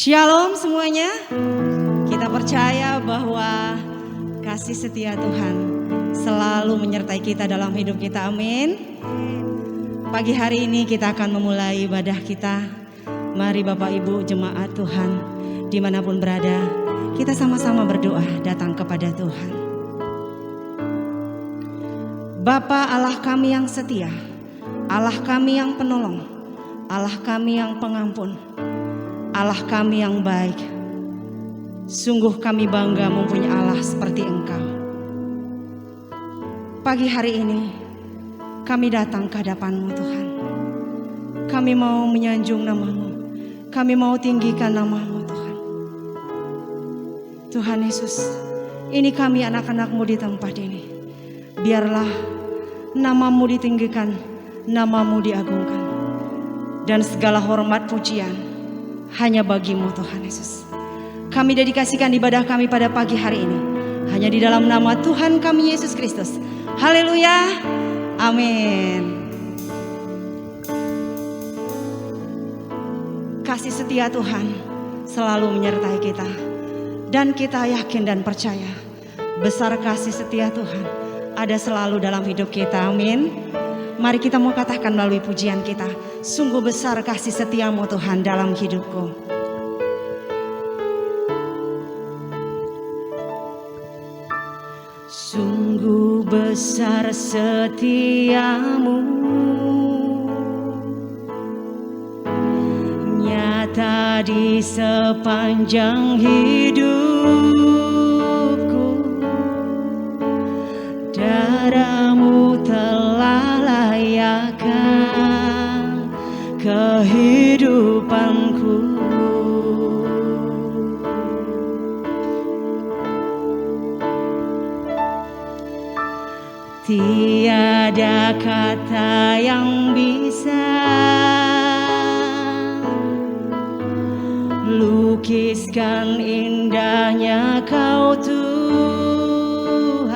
Shalom semuanya. Kita percaya bahwa kasih setia Tuhan selalu menyertai kita dalam hidup kita. Amin. Pagi hari ini kita akan memulai ibadah kita. Mari Bapak Ibu jemaat Tuhan dimanapun berada, kita sama-sama berdoa datang kepada Tuhan. Bapa Allah kami yang setia, Allah kami yang penolong, Allah kami yang pengampun, Allah kami yang baik. Sungguh kami bangga mempunyai Allah seperti Engkau. Pagi hari ini kami datang ke hadapan-Mu Tuhan. Kami mau menyanjung nama-Mu, kami mau tinggikan nama-Mu Tuhan. Tuhan Yesus, ini kami anak-anak-Mu di tempat ini. Biarlah nama-Mu ditinggikan, nama-Mu diagungkan, dan segala hormat pujian hanya bagi-Mu Tuhan Yesus. Kami dedikasikan ibadah kami pada pagi hari ini hanya di dalam nama Tuhan kami Yesus Kristus. Haleluya, amin. Kasih setia Tuhan selalu menyertai kita, dan kita yakin dan percaya besar kasih setia Tuhan ada selalu dalam hidup kita. Amin. Mari kita mau katakan melalui pujian kita, sungguh besar kasih setiamu Tuhan dalam hidupku. Sungguh besar setiamu, nyata di sepanjang hidupku. Darah-Mu telah layakkan kehidupanku. Tiada kata yang bisa lukiskan indahnya Kau Tuhan.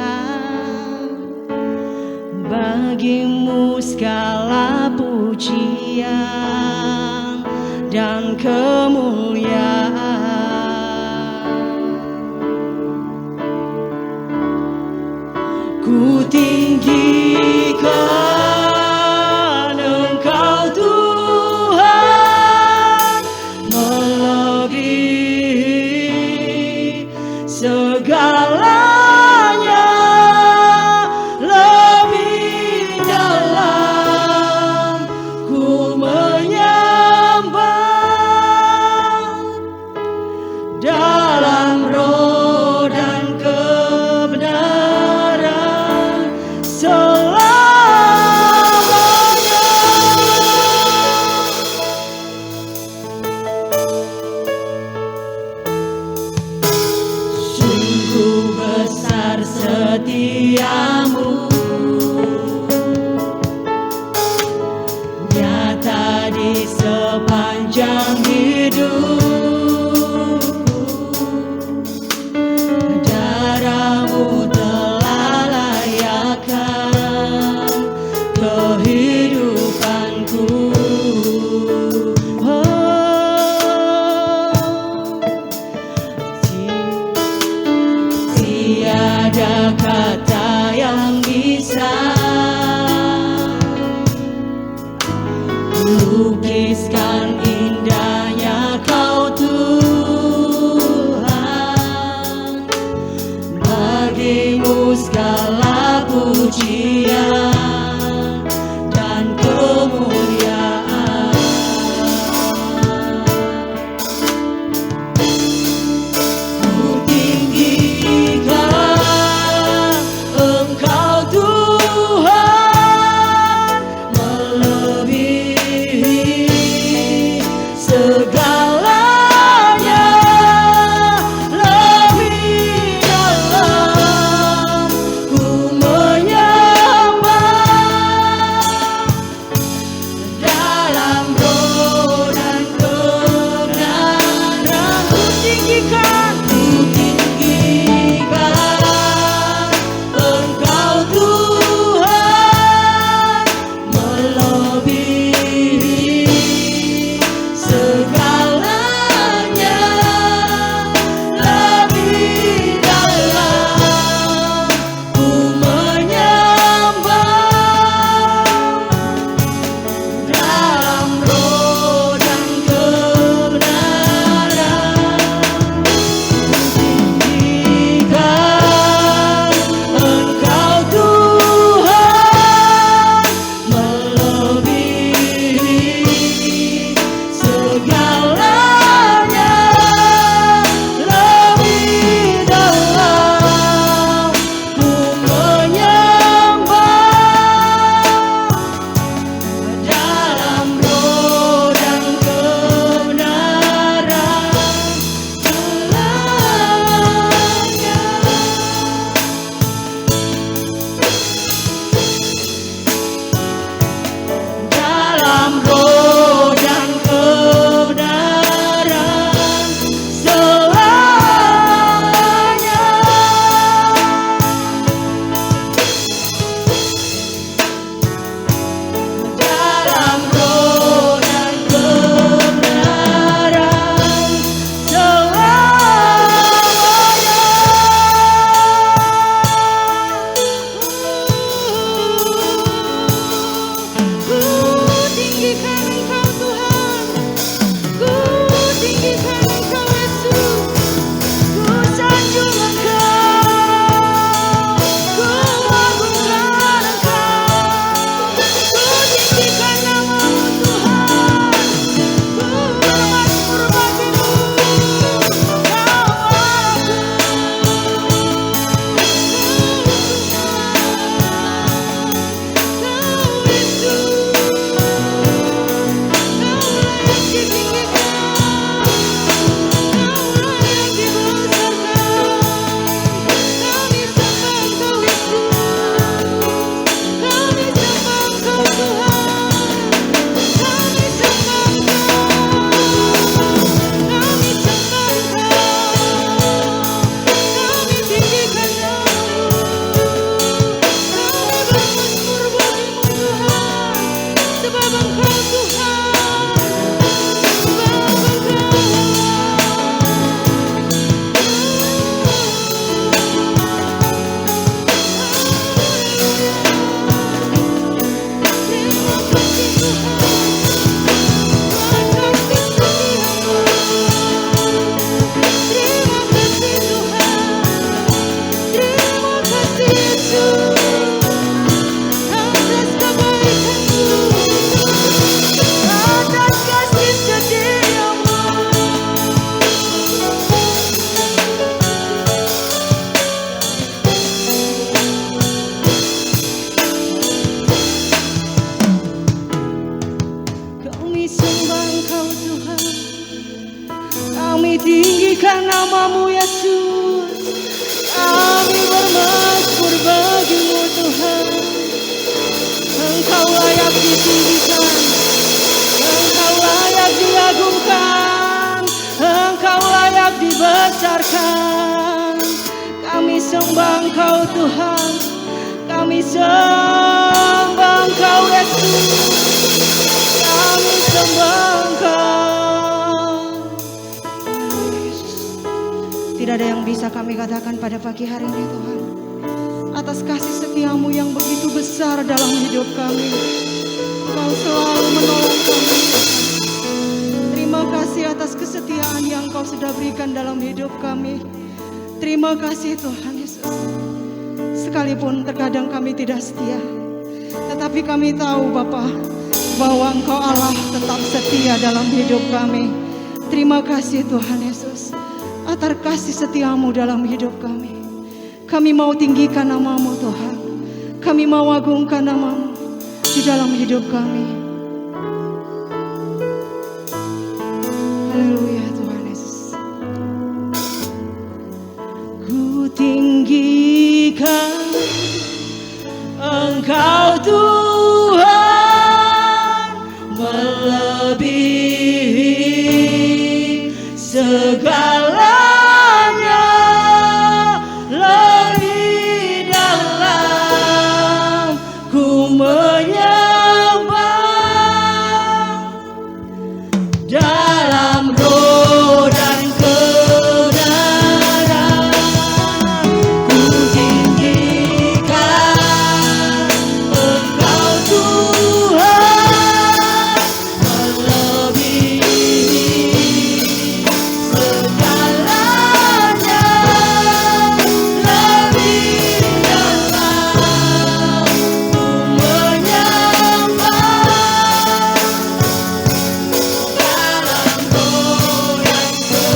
Bagi-Mu segala pujian dan kemuliaan. Ku tinggikan Engkau Tuhan, melebihi segalanya, lebih dalam ku menyembah dalam roh dan kebenaran selamanya. Sungguh besar setiamu, nyata di sepanjang hidupku. Darah-Mu telah layakkan kehidupanku. Tiada kata yang bisa lukiskan indahnya Kau Tuhan. Bagi-Mu segala pujian dan kemuliaan. Ku tinggikan Engkau Tuhan, melebihi segalanya, lebih dalam ku menyembah tinggikan nama-Mu Yesus. Kami bermasmur bagi-Mu Tuhan. Engkau layak ditinggikan, Engkau layak diagungkan, Engkau layak dibesarkan. Kami sembah Engkau Tuhan, kami sembah Engkau Yesus, kami sembah Engkau. Tidak ada yang bisa kami katakan pada pagi hari ini Tuhan, atas kasih setia-Mu yang begitu besar dalam hidup kami. Kau selalu menolong kami. Terima kasih atas kesetiaan yang Kau sudah berikan dalam hidup kami. Terima kasih Tuhan Yesus. Sekalipun terkadang kami tidak setia, tetapi kami tahu Bapa bahwa Engkau Allah tetap setia dalam hidup kami. Terima kasih Tuhan Yesus atas kasih setia-Mu dalam hidup kami. Kami mau tinggikan nama-Mu Tuhan, kami mau agungkan nama-Mu di dalam hidup kami. Haleluya Tuhan Yesus. Ku tinggikan Engkau Tuhan, melebihi segalanya, lebih dalam ku menyembah dalam roh dan kebenaran. Ku tinggikan Engkau Tuhan, melebihi segalanya, lebih dalam ku menyembah dalam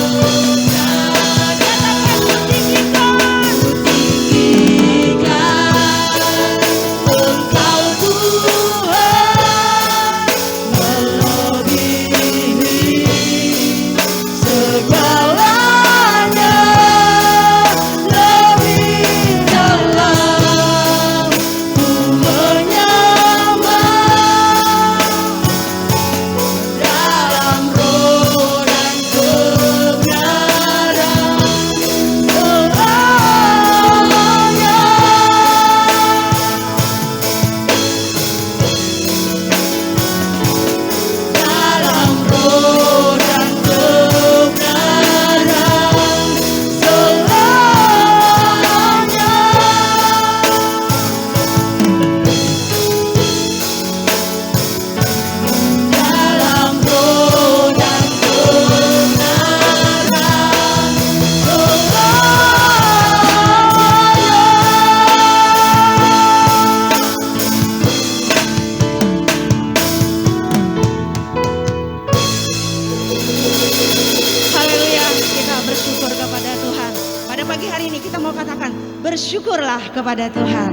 roh dan kebenaran. Ku tinggikan Engkau Tuhan, melebihi segalanya, lebih dalam ku menyembah dalam roh dan kebenaran selamanya. Dalam roh dan kebenaran selamanya. Dalam roh dan kebenaran Haleluya, kita bersyukur kepada Tuhan. Pada pagi hari ini kita mau katakan, bersyukurlah kepada Tuhan.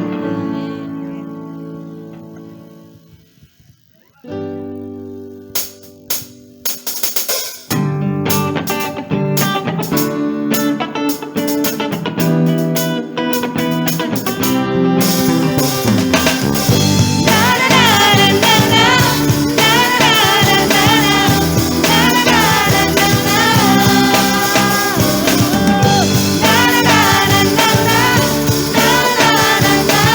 Na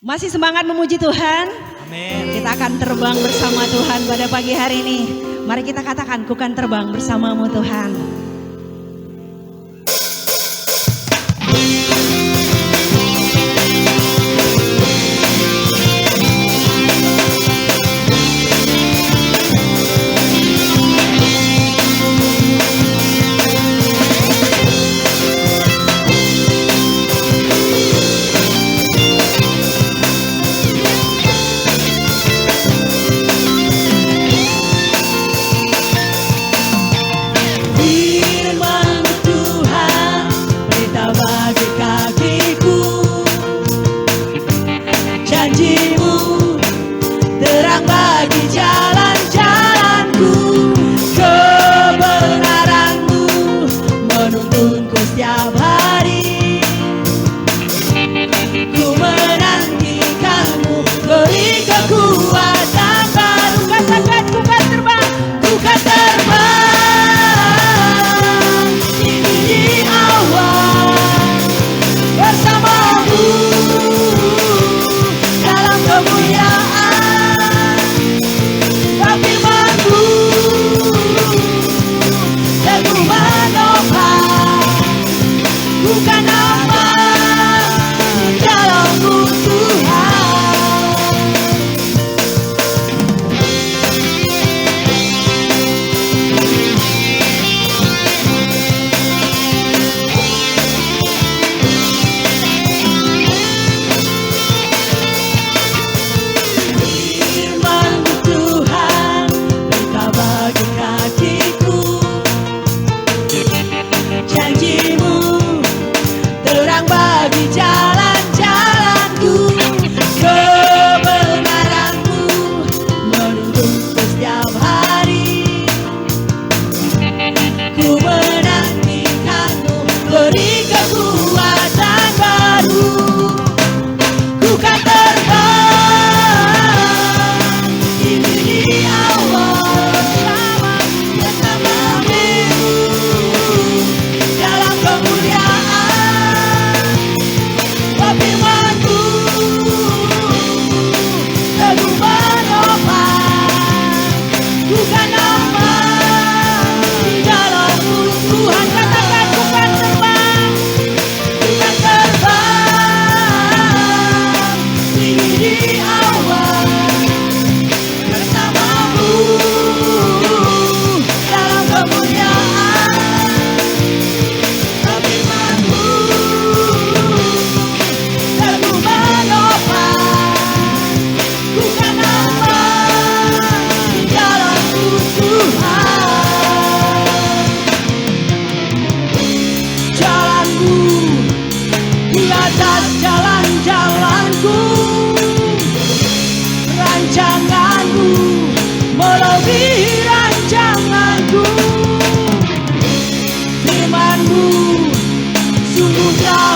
Masih semangat memuji Tuhan? Amin. Kita akan terbang bersama Tuhan pada pagi hari ini. Mari kita katakan, ku kan terbang bersamamu Tuhan.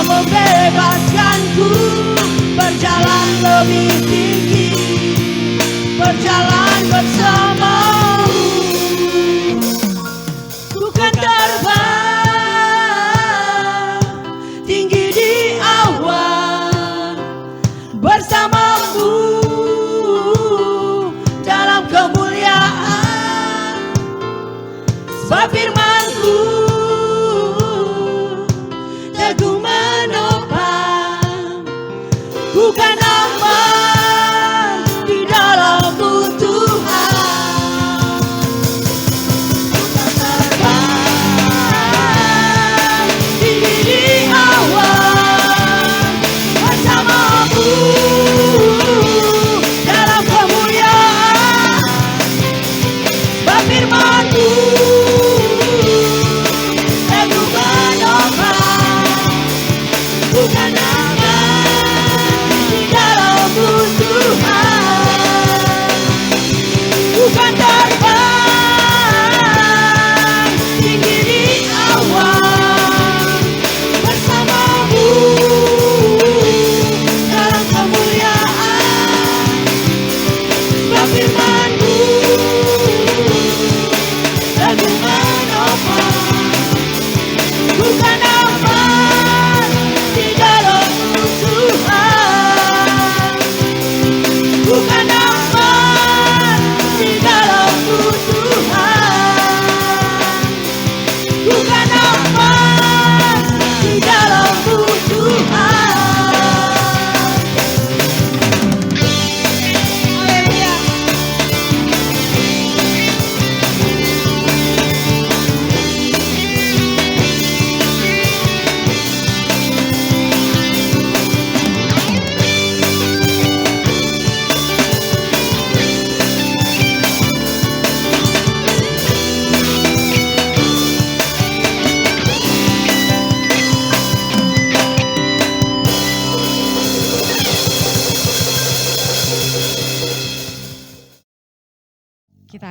Membebaskanku berjalan lebih tinggi, berjalan bersamamu. Ku kan terbang tinggi di awan bersamamu dalam kemuliaan. Sebab firman-Ku teguh menopang, bukan aman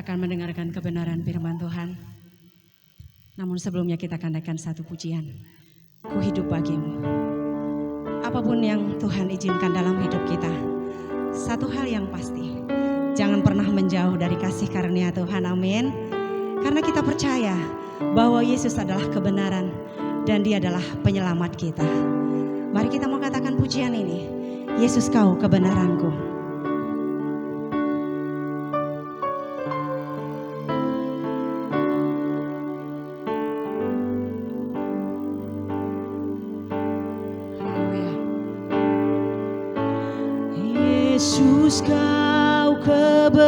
akan mendengarkan kebenaran firman Tuhan. Namun sebelumnya kita akan naikkan satu pujian. Ku hidup bagimu. Apapun yang Tuhan izinkan dalam hidup kita, satu hal yang pasti, jangan pernah menjauh dari kasih karunia Tuhan, amin. Karena kita percaya bahwa Yesus adalah kebenaran dan Dia adalah penyelamat kita. Mari kita mau katakan pujian ini. Yesus, Kau kebenaranku. Yesus, Kau kebenaran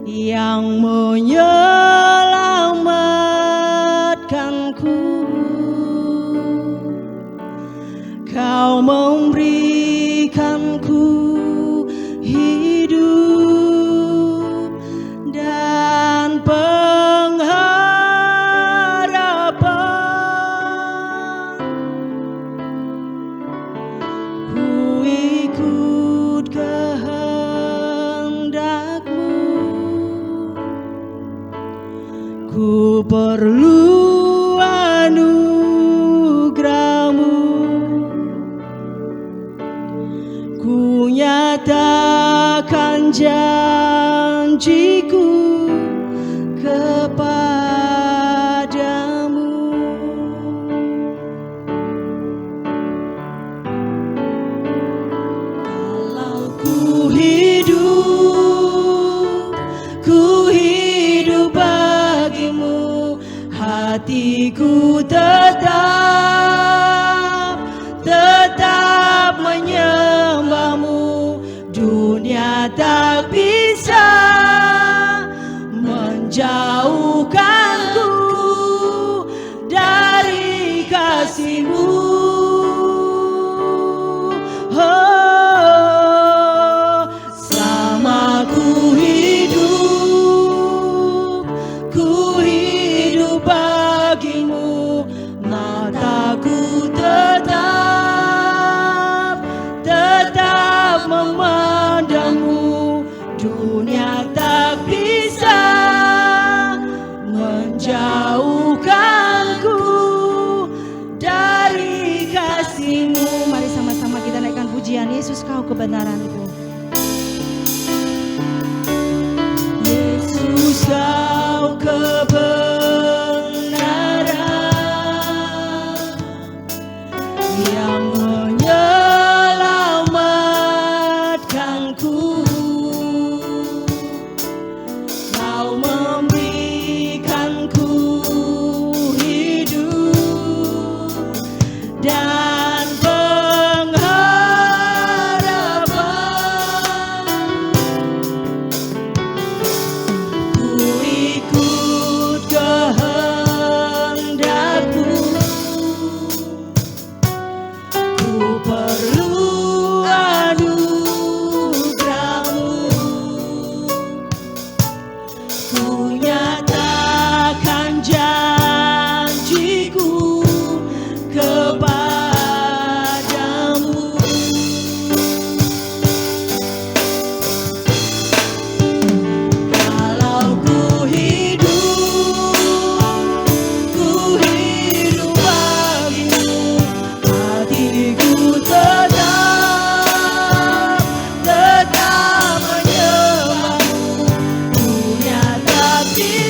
yang menyelamatkanku. Kau memberikanku hidup dan pengharapan. Ku ikut kehendak-Mu, ku perlu anugerah-Mu. Ku nyatakan janjiku kepadamu. Kalau ku hidup bagimu, hatiku tetap menyembah-Mu. Dunia tak bisa menjauhkanku dari kasih-Mu. Oh, selama ku hidup bagimu, mataku tetap memandang-Mu. Dunia tak bisa menjauhkanku dari kasih-Mu. Mari sama-sama kita naikkan pujian. Yesus, Kau kebenaranku. Yesus, Kau kebenaran yang menyelamatkanku. Kau memberikanku hidup dan pengharapan. Ku ikut kehendak-Mu, ku perlu anugerah-Mu. Ku nyatakan janjiku kepadamu. Kalau ku hidup bagimu, hatiku tetap menyembah-Mu. Dunia tak bisa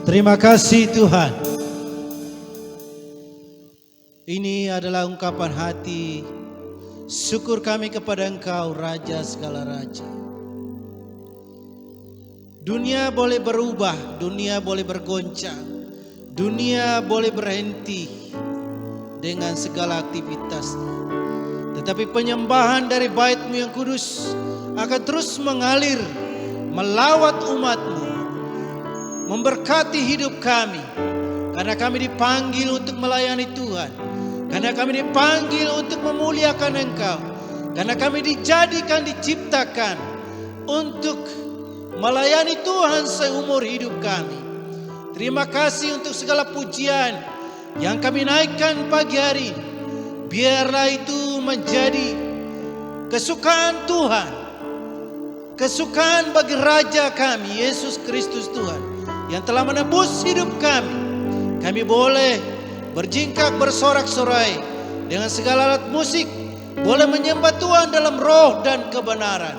Terima kasih Tuhan. Ini adalah ungkapan hati syukur kami kepada Engkau, Raja segala raja. Dunia boleh berubah, dunia boleh bergoncang, dunia boleh berhenti dengan segala aktivitasnya. Tetapi penyembahan dari bait-Mu yang kudus akan terus mengalir melawat umat-Mu, memberkati hidup kami. Karena kami dipanggil untuk melayani Tuhan, karena kami dipanggil untuk memuliakan Engkau, karena kami dijadikan, diciptakan untuk melayani Tuhan seumur hidup kami. Terima kasih untuk segala pujian yang kami naikkan pagi hari ini. Biarlah itu menjadi kesukaan Tuhan, kesukaan bagi Raja kami, Yesus Kristus Tuhan, yang telah menebus hidup kami. Kami boleh berjingkak, bersorak-sorai dengan segala alat musik, boleh menyembah Tuhan dalam roh dan kebenaran.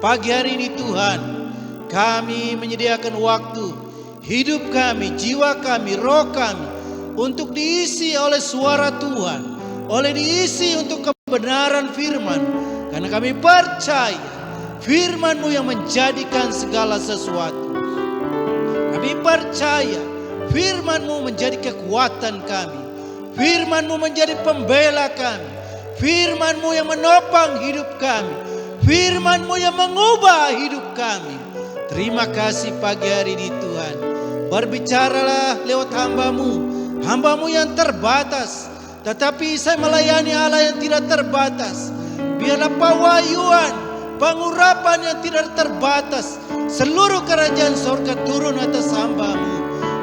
Pagi hari ini Tuhan, kami menyediakan waktu, hidup kami, jiwa kami, roh kami, untuk diisi oleh suara Tuhan, oleh diisi untuk kebenaran firman. Karena kami percaya firman-Mu yang menjadikan segala sesuatu. Kami percaya firman-Mu menjadi kekuatan kami, firman-Mu menjadi pembela kami, firman-Mu yang menopang hidup kami, firman-Mu yang mengubah hidup kami. Terima kasih pagi hari ini Tuhan. Berbicaralah lewat hamba-Mu, hamba-Mu yang terbatas, tetapi saya melayani Allah yang tidak terbatas. Biarlah pewahyuan, pengurapan yang tidak terbatas, seluruh kerajaan surga turun atas hamba-Mu,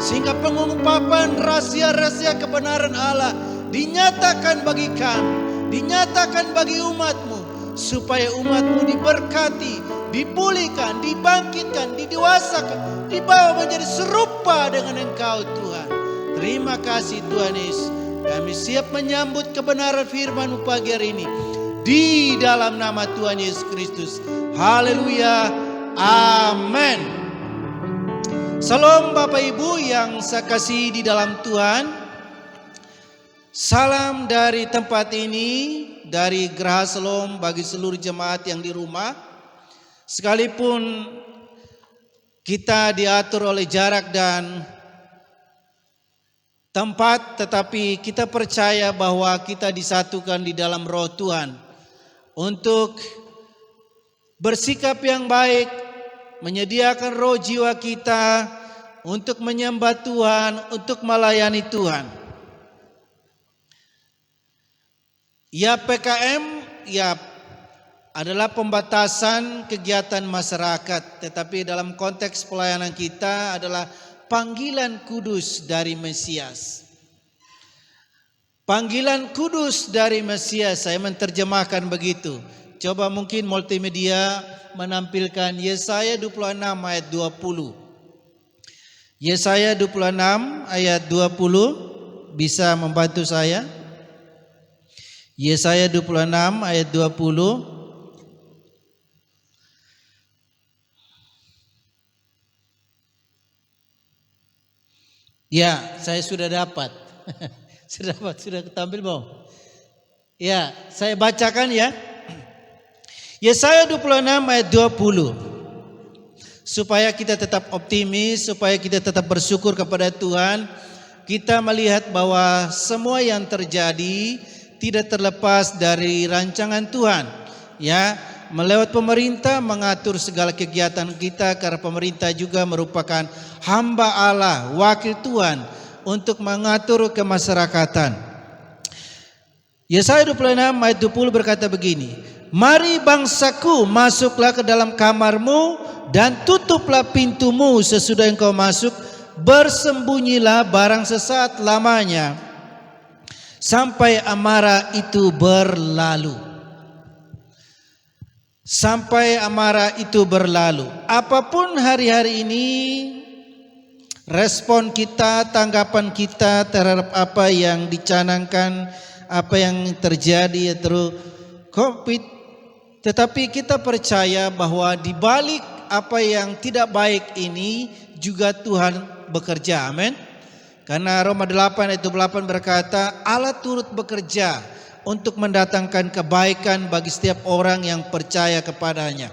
sehingga pengungkapan rahasia-rahasia kebenaran Allah dinyatakan bagi kami, dinyatakan bagi umat-Mu, supaya umat-Mu diberkati, dipulihkan, dibangkitkan, didewasakan, dibawa menjadi serupa dengan Engkau Tuhan. Terima kasih Tuhan Yesus. Kami siap menyambut kebenaran firman-Mu pagi hari ini, di dalam nama Tuhan Yesus Kristus. Haleluya. Amin. Salam Bapak Ibu yang saya kasihi di dalam Tuhan. Salam dari tempat ini, dari Geraha Shalom bagi seluruh jemaat yang di rumah. Sekalipun kita diatur oleh jarak dan tempat, tetapi kita percaya bahwa kita disatukan di dalam roh Tuhan untuk bersikap yang baik, menyediakan roh jiwa kita untuk menyembah Tuhan, untuk melayani Tuhan. Ya, PKM ya adalah pembatasan kegiatan masyarakat, tetapi dalam konteks pelayanan kita adalah panggilan kudus dari Mesias. Panggilan kudus dari Mesias, saya menerjemahkan begitu. Coba mungkin multimedia menampilkan Yesaya 26 ayat 20. Yesaya 26 ayat 20 bisa membantu saya? Yesaya 26 ayat 20. Ya, saya sudah dapat. Sudah ketampil belum? Ya, saya bacakan ya. Yesaya 26 ayat 20. Supaya kita tetap optimis, supaya kita tetap bersyukur kepada Tuhan. Kita melihat bahwa semua yang terjadi tidak terlepas dari rancangan Tuhan. Ya, melewat pemerintah mengatur segala kegiatan kita, karena pemerintah juga merupakan hamba Allah, wakil Tuhan untuk mengatur kemasyarakatan. Yesaya 26 ayat 20 berkata begini, "Mari bangsaku, masuklah ke dalam kamarmu dan tutuplah pintumu sesudah engkau masuk, bersembunyilah barang sesaat lamanya sampai amarah itu berlalu." Sampai amarah itu berlalu. Apapun hari-hari ini, respon kita, tanggapan kita terhadap apa yang dicanangkan, apa yang terjadi terus COVID, tetapi kita percaya bahwa di balik apa yang tidak baik ini juga Tuhan bekerja. Amin. Karena Roma 8 ayat 28 berkata, Allah turut bekerja untuk mendatangkan kebaikan bagi setiap orang yang percaya kepadanya.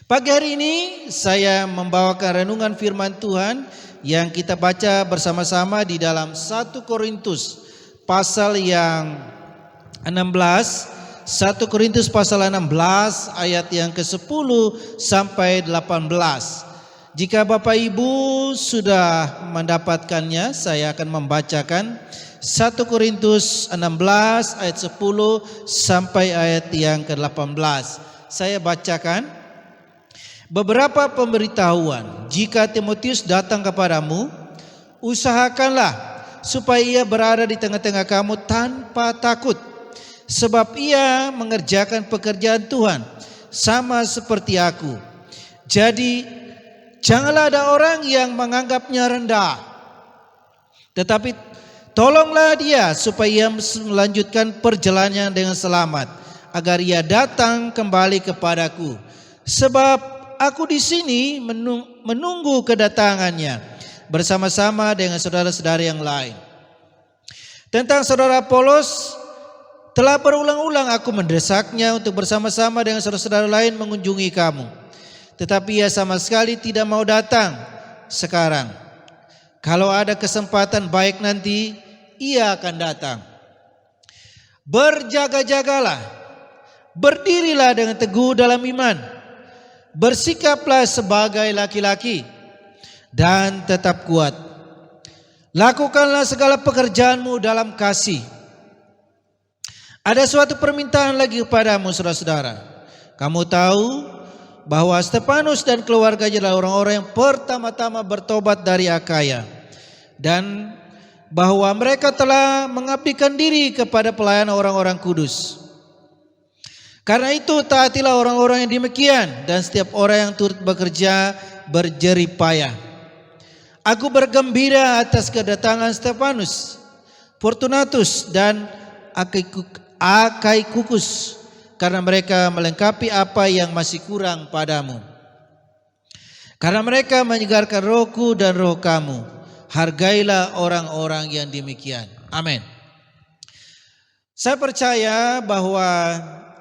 Pagi hari ini saya membawakan renungan firman Tuhan yang kita baca bersama-sama di dalam 1 Korintus pasal yang 16. 1 Korintus pasal 16 ayat yang ke-10 sampai 18. Jika Bapak Ibu sudah mendapatkannya, saya akan membacakan 1 Korintus 16 ayat 10 sampai ayat yang ke-18. Saya bacakan. Beberapa pemberitahuan, jika Timotius datang kepadamu, usahakanlah supaya ia berada di tengah-tengah kamu tanpa takut, sebab ia mengerjakan pekerjaan Tuhan sama seperti aku. Jadi janganlah ada orang yang menganggapnya rendah, tetapi tolonglah dia supaya ia melanjutkan perjalanannya dengan selamat, agar ia datang kembali kepadaku. Sebab aku di sini menunggu kedatangannya bersama-sama dengan saudara-saudara yang lain. Tentang saudara Apolos, telah berulang-ulang aku mendesaknya untuk bersama-sama dengan saudara-saudara lain mengunjungi kamu. Tetapi ia sama sekali tidak mau datang sekarang. Kalau ada kesempatan baik nanti, ia akan datang. Berjaga-jagalah, berdirilah dengan teguh dalam iman, bersikaplah sebagai laki-laki, dan tetap kuat. Lakukanlah segala pekerjaanmu dalam kasih. Ada suatu permintaan lagi kepadamu, saudara-saudara. Kamu tahu bahwa Stefanus dan keluarganya adalah orang-orang yang pertama-tama bertobat dari Akaya, dan bahwa mereka telah mengabdikan diri kepada pelayanan orang-orang kudus. Karena itu taatilah orang-orang yang demikian, dan setiap orang yang turut bekerja berjerih payah. Aku bergembira atas kedatangan Stefanus, Fortunatus dan Akaikukus, karena mereka melengkapi apa yang masih kurang padamu. Karena mereka menyegarkan rohku dan roh kamu. Hargailah orang-orang yang demikian. Amin. Saya percaya bahwa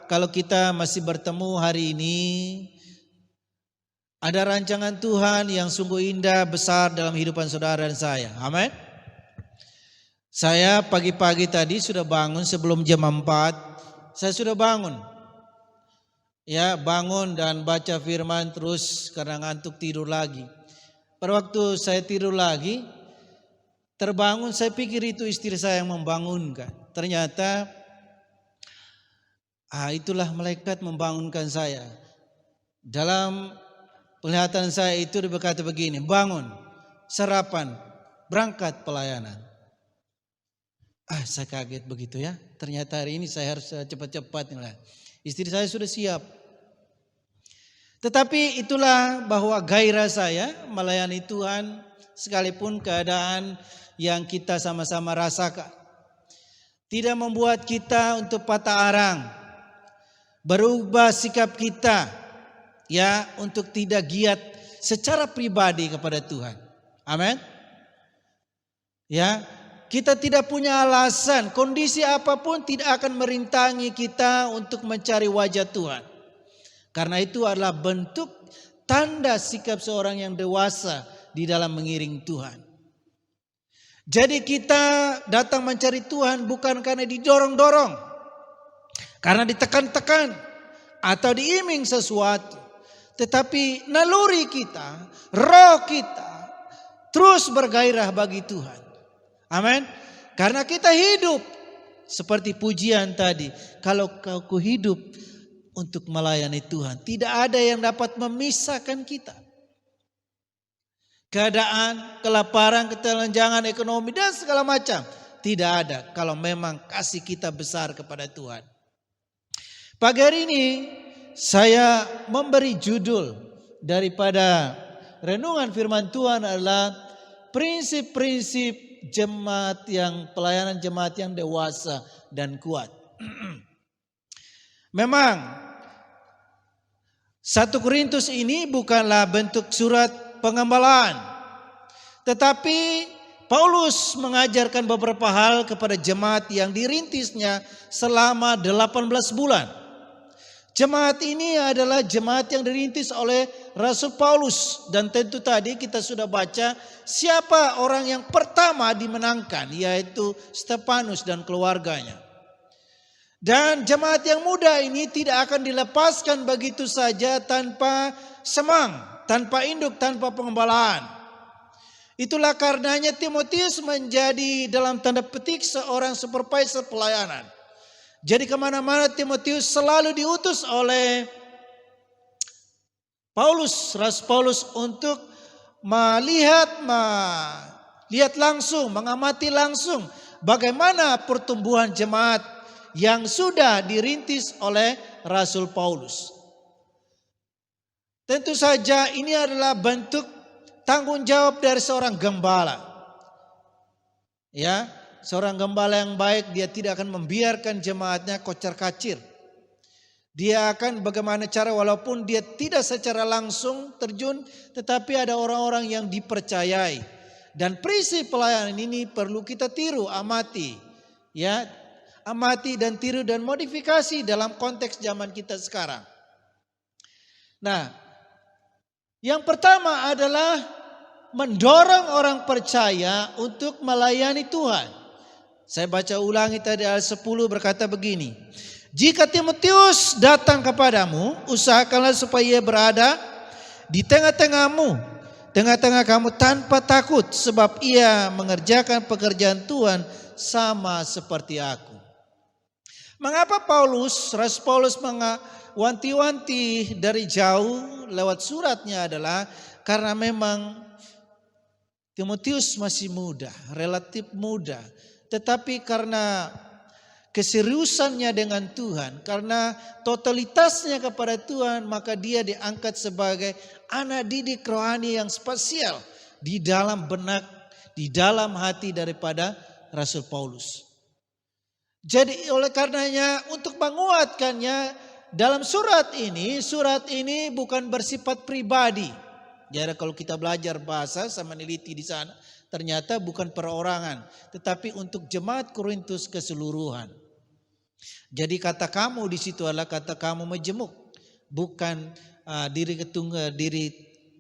kalau kita masih bertemu hari ini, ada rancangan Tuhan yang sungguh indah besar dalam kehidupan saudara dan saya. Amin. Saya pagi-pagi tadi sudah bangun sebelum jam 4. Saya sudah bangun. Ya, bangun dan baca firman terus karena ngantuk tidur lagi. Pada waktu saya tidur lagi, terbangun, saya pikir itu istri saya yang membangunkan. Ternyata itulah malaikat membangunkan saya. Dalam penglihatan saya itu berkata begini, bangun, sarapan, berangkat pelayanan. Saya kaget begitu ya. Ternyata hari ini saya harus cepat-cepat. Istri saya sudah siap. Tetapi itulah bahwa gairah saya melayani Tuhan sekalipun keadaan yang kita sama-sama rasakan. Tidak membuat kita untuk patah arang. Berubah sikap kita ya untuk tidak giat secara pribadi kepada Tuhan. Amin. Ya, kita tidak punya alasan, kondisi apapun tidak akan merintangi kita untuk mencari wajah Tuhan. Karena itu adalah bentuk tanda sikap seorang yang dewasa di dalam mengiring Tuhan. Jadi kita datang mencari Tuhan bukan karena didorong-dorong, karena ditekan-tekan atau diiming sesuatu. Tetapi naluri kita, roh kita terus bergairah bagi Tuhan. Amin. Karena kita hidup seperti pujian tadi. Kalau kau hidup untuk melayani Tuhan, tidak ada yang dapat memisahkan kita. Keadaan, kelaparan, ketelanjangan ekonomi dan segala macam tidak ada kalau memang kasih kita besar kepada Tuhan. Pagi hari ini saya memberi judul daripada renungan firman Tuhan adalah prinsip-prinsip jemaat yang pelayanan jemaat yang dewasa dan kuat. Memang 1 Korintus ini bukanlah bentuk surat pengembalaan, tetapi Paulus mengajarkan beberapa hal kepada jemaat yang dirintisnya selama 18 bulan. Jemaat ini adalah jemaat yang dirintis oleh Rasul Paulus. Dan tentu tadi kita sudah baca siapa orang yang pertama dimenangkan, yaitu Stefanus dan keluarganya. Dan jemaat yang muda ini tidak akan dilepaskan begitu saja tanpa semang, tanpa induk, tanpa pengembalaan. Itulah karenanya Timotius menjadi dalam tanda petik seorang supervisor pelayanan. Jadi kemana-mana Timotius selalu diutus oleh Rasul Paulus untuk melihat langsung, mengamati langsung bagaimana pertumbuhan jemaat yang sudah dirintis oleh Rasul Paulus. Tentu saja ini adalah bentuk tanggung jawab dari seorang gembala. Ya, seorang gembala yang baik dia tidak akan membiarkan jemaatnya kocar-kacir. Dia akan bagaimana cara walaupun dia tidak secara langsung terjun, tetapi ada orang-orang yang dipercayai. Dan prinsip pelayanan ini perlu kita tiru, amati. Ya, amati dan tiru dan modifikasi dalam konteks zaman kita sekarang. Nah, yang pertama adalah mendorong orang percaya untuk melayani Tuhan. Saya baca ulangi tadi ayat 10 berkata begini. Jika Timotius datang kepadamu, usahakanlah supaya ia berada di tengah-tengahmu, tengah-tengah kamu tanpa takut, sebab ia mengerjakan pekerjaan Tuhan sama seperti aku. Mengapa Rasul Paulus wanti-wanti dari jauh lewat suratnya adalah karena memang Timotius masih muda, relatif muda. Tetapi karena keseriusannya dengan Tuhan, karena totalitasnya kepada Tuhan, maka dia diangkat sebagai anak didik rohani yang spesial di dalam benak, di dalam hati daripada Rasul Paulus. Jadi oleh karenanya untuk menguatkannya dalam surat ini bukan bersifat pribadi. Jadi kalau kita belajar bahasa sama meneliti di sana, ternyata bukan perorangan, tetapi untuk jemaat Korintus keseluruhan. Jadi kata kamu di situ adalah kata kamu majemuk, bukan diri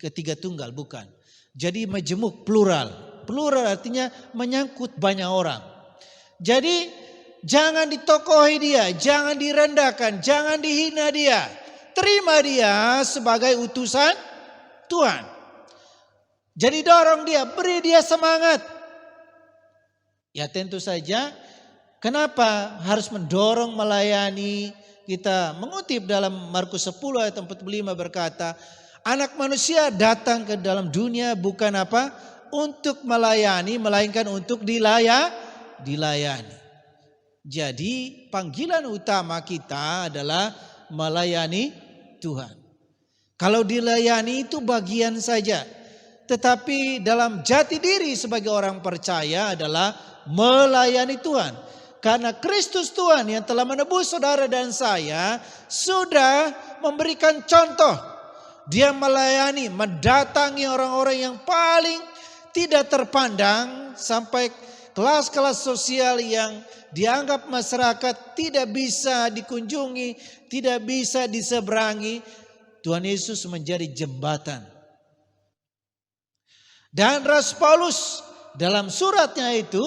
ketiga tunggal, bukan. Jadi majemuk plural. Plural artinya menyangkut banyak orang. Jadi jangan ditokohi dia, jangan direndahkan, jangan dihina dia. Terima dia sebagai utusan Tuhan. Jadi dorong dia, beri dia semangat. Ya tentu saja, kenapa harus mendorong melayani? Kita mengutip dalam Markus 10 ayat 45 berkata, anak manusia datang ke dalam dunia bukan apa? Untuk melayani, melainkan untuk dilayani. Jadi panggilan utama kita adalah melayani Tuhan. Kalau dilayani itu bagian saja. Tetapi dalam jati diri sebagai orang percaya adalah melayani Tuhan. Karena Kristus Tuhan yang telah menebus saudara dan saya sudah memberikan contoh. Dia melayani, mendatangi orang-orang yang paling tidak terpandang sampai kelas-kelas sosial yang dianggap masyarakat tidak bisa dikunjungi, tidak bisa diseberangi. Tuhan Yesus menjadi jembatan. Dan Rasul Paulus dalam suratnya itu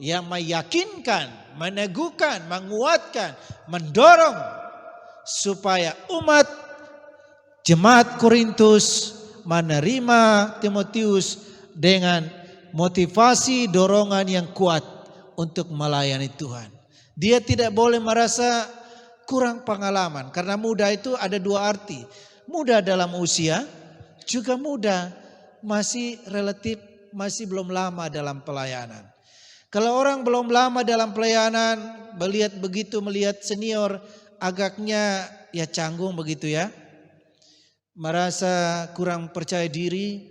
yang meyakinkan, meneguhkan, menguatkan, mendorong supaya umat jemaat Korintus menerima Timotius dengan motivasi dorongan yang kuat untuk melayani Tuhan. Dia tidak boleh merasa kurang pengalaman, karena muda itu ada dua arti. Muda dalam usia, juga muda masih relatif, masih belum lama dalam pelayanan. Kalau orang belum lama dalam pelayanan, melihat senior, agaknya ya canggung begitu ya. Merasa kurang percaya diri,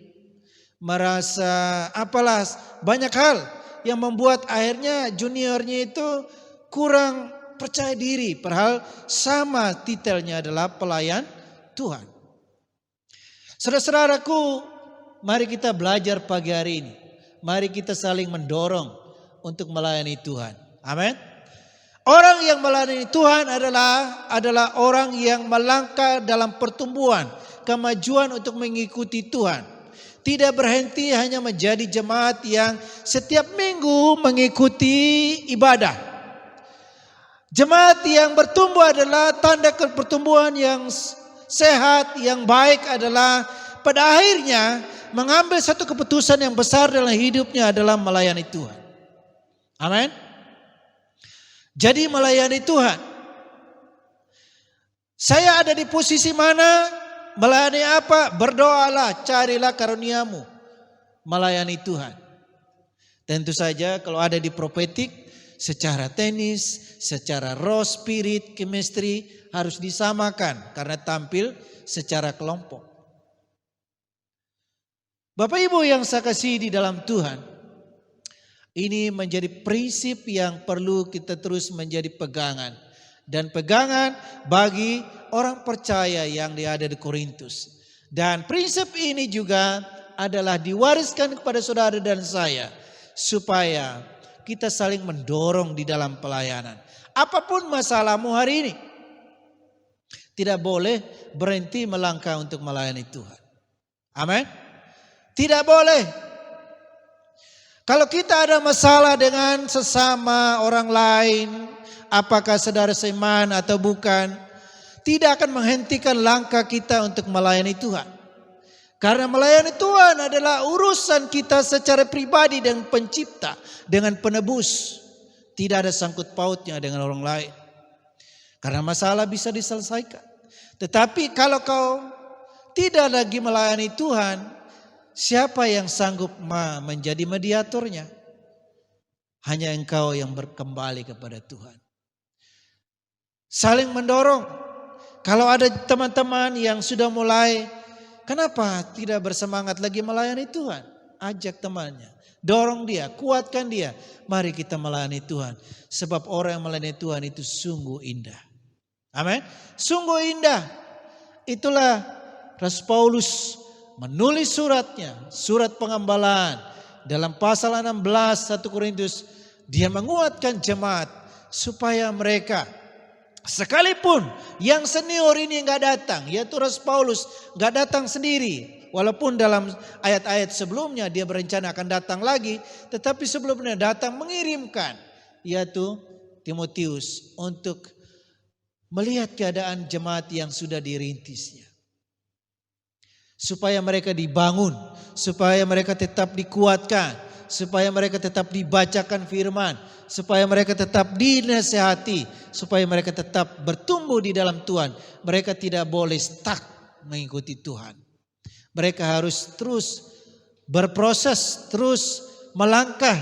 merasa apalah, banyak hal yang membuat akhirnya juniornya itu kurang percaya diri, padahal sama titelnya adalah pelayan Tuhan. Saudara-saudaraku, mari kita belajar pagi hari ini. Mari kita saling mendorong untuk melayani Tuhan. Amin. Orang yang melayani Tuhan adalah orang yang melangkah dalam pertumbuhan, kemajuan untuk mengikuti Tuhan. Tidak berhenti hanya menjadi jemaat yang setiap minggu mengikuti ibadah. Jemaat yang bertumbuh adalah tanda pertumbuhan yang sehat, yang baik adalah pada akhirnya mengambil satu keputusan yang besar dalam hidupnya adalah melayani Tuhan. Amin. Jadi melayani Tuhan. Saya ada di posisi mana? Melayani apa? Berdoalah, carilah karuniamu. Melayani Tuhan. Tentu saja kalau ada di prophetic, secara teknis, secara raw spirit, chemistry harus disamakan karena tampil secara kelompok. Bapak Ibu yang saya kasih di dalam Tuhan, ini menjadi prinsip yang perlu kita terus menjadi pegangan. Dan pegangan bagi orang percaya yang ada di Korintus. Dan prinsip ini juga adalah diwariskan kepada saudara dan saya. Supaya kita saling mendorong di dalam pelayanan. Apapun masalahmu hari ini, tidak boleh berhenti melangkah untuk melayani Tuhan. Amin. Tidak boleh. Kalau kita ada masalah dengan sesama orang lain, apakah saudara seiman atau bukan, tidak akan menghentikan langkah kita untuk melayani Tuhan. Karena melayani Tuhan adalah urusan kita secara pribadi dengan pencipta, dengan penebus. Tidak ada sangkut pautnya dengan orang lain. Karena masalah bisa diselesaikan. Tetapi kalau kau tidak lagi melayani Tuhan, siapa yang sanggup menjadi mediatornya? Hanya engkau yang berkembali kepada Tuhan. Saling mendorong. Kalau ada teman-teman yang sudah mulai, kenapa tidak bersemangat lagi melayani Tuhan? Ajak temannya, dorong dia, kuatkan dia. Mari kita melayani Tuhan. Sebab orang yang melayani Tuhan itu sungguh indah. Amin. Sungguh indah. Itulah Rasul Paulus menulis suratnya, surat pengembalaan. Dalam pasal 16 1 Korintus, dia menguatkan jemaat supaya mereka, sekalipun yang senior ini enggak datang, yaitu Rasul Paulus enggak datang sendiri. Walaupun dalam ayat-ayat sebelumnya dia berencana akan datang lagi, tetapi sebelumnya datang mengirimkan, yaitu Timotius untuk melihat keadaan jemaat yang sudah dirintisnya. Supaya mereka dibangun, supaya mereka tetap dikuatkan, supaya mereka tetap dibacakan firman, supaya mereka tetap dinasihati, supaya mereka tetap bertumbuh di dalam Tuhan. Mereka tidak boleh stuck mengikuti Tuhan. Mereka harus terus berproses, terus melangkah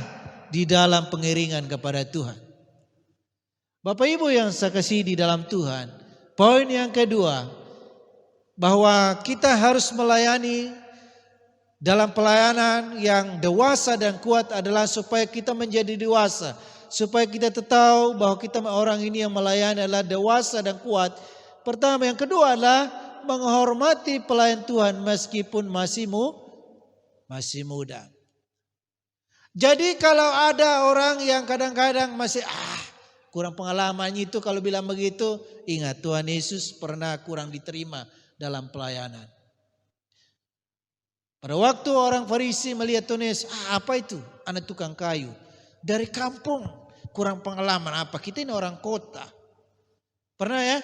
di dalam pengiringan kepada Tuhan. Bapak Ibu yang saya kasih di dalam Tuhan, poin yang kedua, bahwa kita harus melayani dalam pelayanan yang dewasa dan kuat adalah supaya kita menjadi dewasa. Supaya kita tahu bahwa kita orang ini yang melayani adalah dewasa dan kuat. Pertama, yang kedua adalah menghormati pelayan Tuhan meskipun masih muda. Jadi kalau ada orang yang kadang-kadang masih kurang pengalaman itu, kalau bilang begitu, ingat Tuhan Yesus pernah kurang diterima dalam pelayanan. Pada waktu orang Farisi melihat Tuhan Yesus, apa itu? Anak tukang kayu. Dari kampung, kurang pengalaman apa? Kita ini orang kota. Pernah ya?